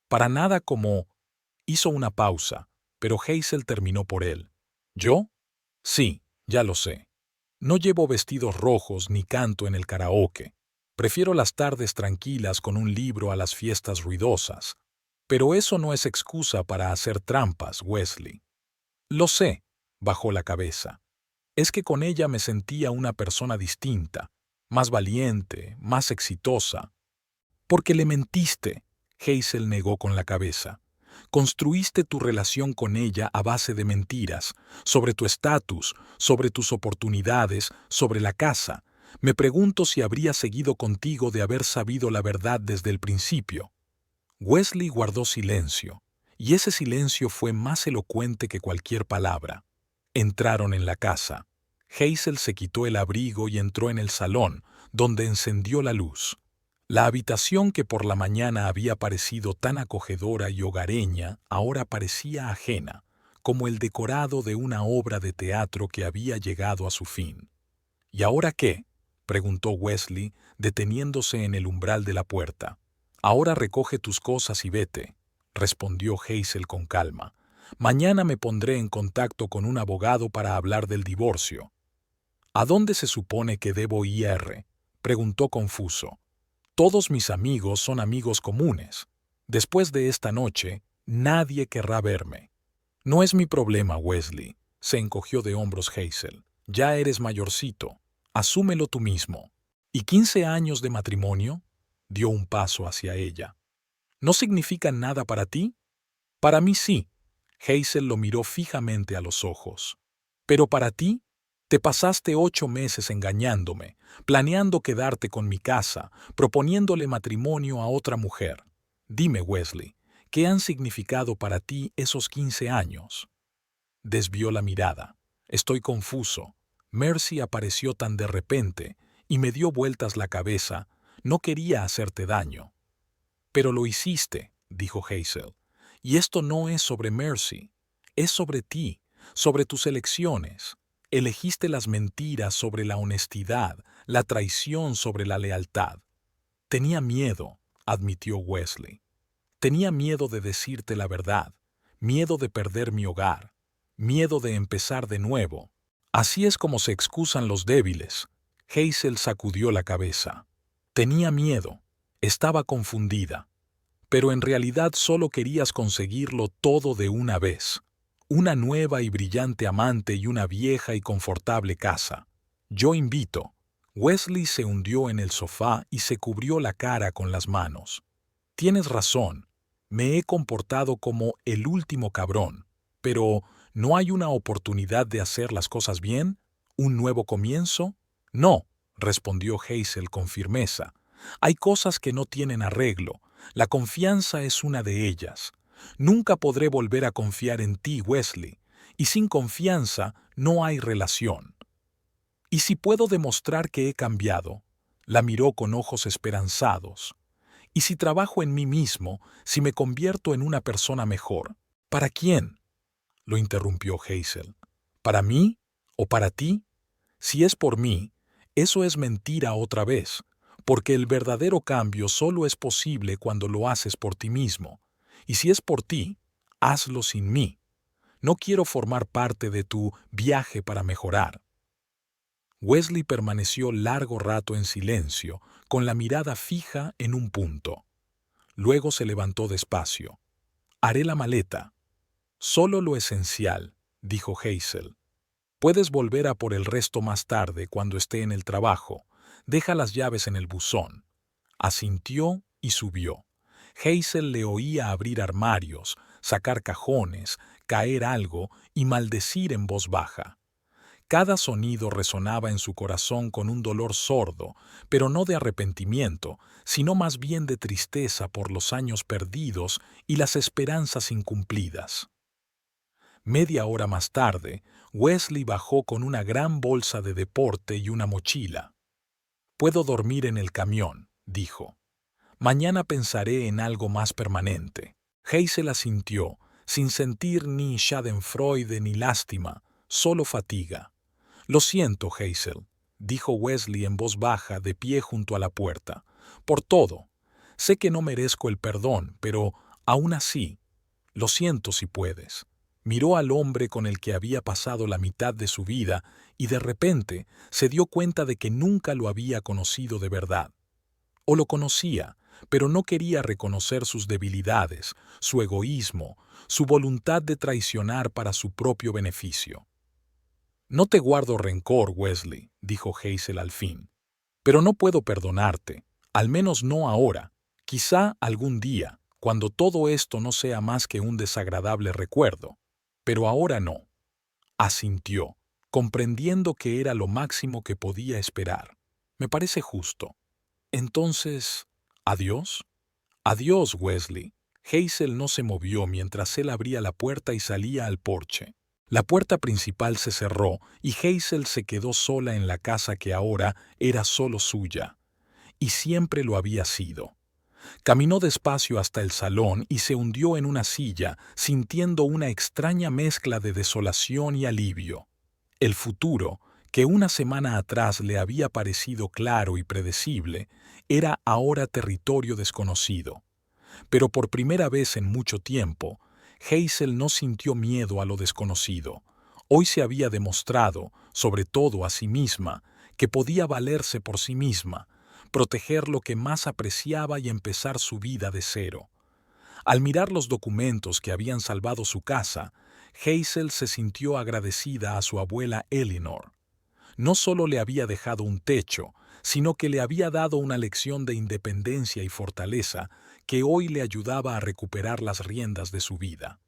Para nada como...» Hizo una pausa, pero Hazel terminó por él. «¿Yo? Sí, ya lo sé. No llevo vestidos rojos ni canto en el karaoke. Prefiero las tardes tranquilas con un libro a las fiestas ruidosas. Pero eso no es excusa para hacer trampas, Wesley». «Lo sé», bajó la cabeza. «Es que con ella me sentía una persona distinta, más valiente, más exitosa». «Porque le mentiste», Hazel negó con la cabeza. «Construiste tu relación con ella a base de mentiras, sobre tu estatus, sobre tus oportunidades, sobre la casa. Me pregunto si habría seguido contigo de haber sabido la verdad desde el principio». Wesley guardó silencio, y ese silencio fue más elocuente que cualquier palabra. Entraron en la casa. Hazel se quitó el abrigo y entró en el salón, donde encendió la luz. La habitación que por la mañana había parecido tan acogedora y hogareña ahora parecía ajena, como el decorado de una obra de teatro que había llegado a su fin. «¿Y ahora qué?», preguntó Wesley, deteniéndose en el umbral de la puerta. «Ahora recoge tus cosas y vete», respondió Hazel con calma. «Mañana me pondré en contacto con un abogado para hablar del divorcio». «¿A dónde se supone que debo ir?», preguntó confuso. «Todos mis amigos son amigos comunes. Después de esta noche, nadie querrá verme». «No es mi problema, Wesley», se encogió de hombros Hazel. «Ya eres mayorcito. Asúmelo tú mismo». «¿Y 15 años de matrimonio?», dio un paso hacia ella. «¿No significan nada para ti?». «Para mí sí». Hazel lo miró fijamente a los ojos. «¿Pero para ti? Te pasaste 8 meses engañándome, planeando quedarte con mi casa, proponiéndole matrimonio a otra mujer. Dime, Wesley, ¿qué han significado para ti esos 15 años?» Desvió la mirada. «Estoy confuso. Mercy apareció tan de repente y me dio vueltas la cabeza. No quería hacerte daño». «Pero lo hiciste», dijo Hazel. «Y esto no es sobre Mercy. Es sobre ti, sobre tus elecciones. Elegiste las mentiras sobre la honestidad, la traición sobre la lealtad». «Tenía miedo», admitió Wesley. «Tenía miedo de decirte la verdad, miedo de perder mi hogar, miedo de empezar de nuevo. Así es como se excusan los débiles». Hazel sacudió la cabeza. «Tenía miedo. Estaba confundida. Pero en realidad solo querías conseguirlo todo de una vez. Una nueva y brillante amante y una vieja y confortable casa. Yo invito». Wesley se hundió en el sofá y se cubrió la cara con las manos. «Tienes razón. Me he comportado como el último cabrón. Pero, ¿no hay una oportunidad de hacer las cosas bien? ¿Un nuevo comienzo?» «No», respondió Hazel con firmeza. «Hay cosas que no tienen arreglo. La confianza es una de ellas. Nunca podré volver a confiar en ti, Wesley. Y sin confianza no hay relación. ¿Y si puedo demostrar que he cambiado?». La miró con ojos esperanzados. «¿Y si trabajo en mí mismo, si me convierto en una persona mejor? ¿Para quién?», lo interrumpió Hazel. «¿Para mí o para ti? Si es por mí, eso es mentira otra vez, porque el verdadero cambio solo es posible cuando lo haces por ti mismo. Y si es por ti, hazlo sin mí. No quiero formar parte de tu viaje para mejorar». Wesley permaneció largo rato en silencio, con la mirada fija en un punto. Luego se levantó despacio. «Haré la maleta». «Solo lo esencial», dijo Hazel. «Puedes volver a por el resto más tarde cuando esté en el trabajo. Deja las llaves en el buzón». Asintió y subió. Hazel le oía abrir armarios, sacar cajones, caer algo y maldecir en voz baja. Cada sonido resonaba en su corazón con un dolor sordo, pero no de arrepentimiento, sino más bien de tristeza por los años perdidos y las esperanzas incumplidas. Media hora más tarde, Wesley bajó con una gran bolsa de deporte y una mochila. «Puedo dormir en el camión», dijo. «Mañana pensaré en algo más permanente». Hazel asintió, sin sentir ni schadenfreude ni lástima, solo fatiga. «Lo siento, Hazel», dijo Wesley en voz baja, de pie junto a la puerta, «por todo. Sé que no merezco el perdón, pero, aún así, lo siento si puedes». Miró al hombre con el que había pasado la mitad de su vida y de repente se dio cuenta de que nunca lo había conocido de verdad. O lo conocía, pero no quería reconocer sus debilidades, su egoísmo, su voluntad de traicionar para su propio beneficio. «No te guardo rencor, Wesley», dijo Hazel al fin. «Pero no puedo perdonarte, al menos no ahora. Quizá algún día, cuando todo esto no sea más que un desagradable recuerdo. Pero ahora no». Asintió, comprendiendo que era lo máximo que podía esperar. «Me parece justo. Entonces, ¿adiós?» «Adiós, Wesley». Hazel no se movió mientras él abría la puerta y salía al porche. La puerta principal se cerró y Hazel se quedó sola en la casa que ahora era solo suya. Y siempre lo había sido. Caminó despacio hasta el salón y se hundió en una silla, sintiendo una extraña mezcla de desolación y alivio. El futuro, que una semana atrás le había parecido claro y predecible, era ahora territorio desconocido. Pero por primera vez en mucho tiempo, Hazel no sintió miedo a lo desconocido. Hoy se había demostrado, sobre todo a sí misma, que podía valerse por sí misma, proteger lo que más apreciaba y empezar su vida de cero. Al mirar los documentos que habían salvado su casa, Hazel se sintió agradecida a su abuela Eleanor. No solo le había dejado un techo, sino que le había dado una lección de independencia y fortaleza que hoy le ayudaba a recuperar las riendas de su vida.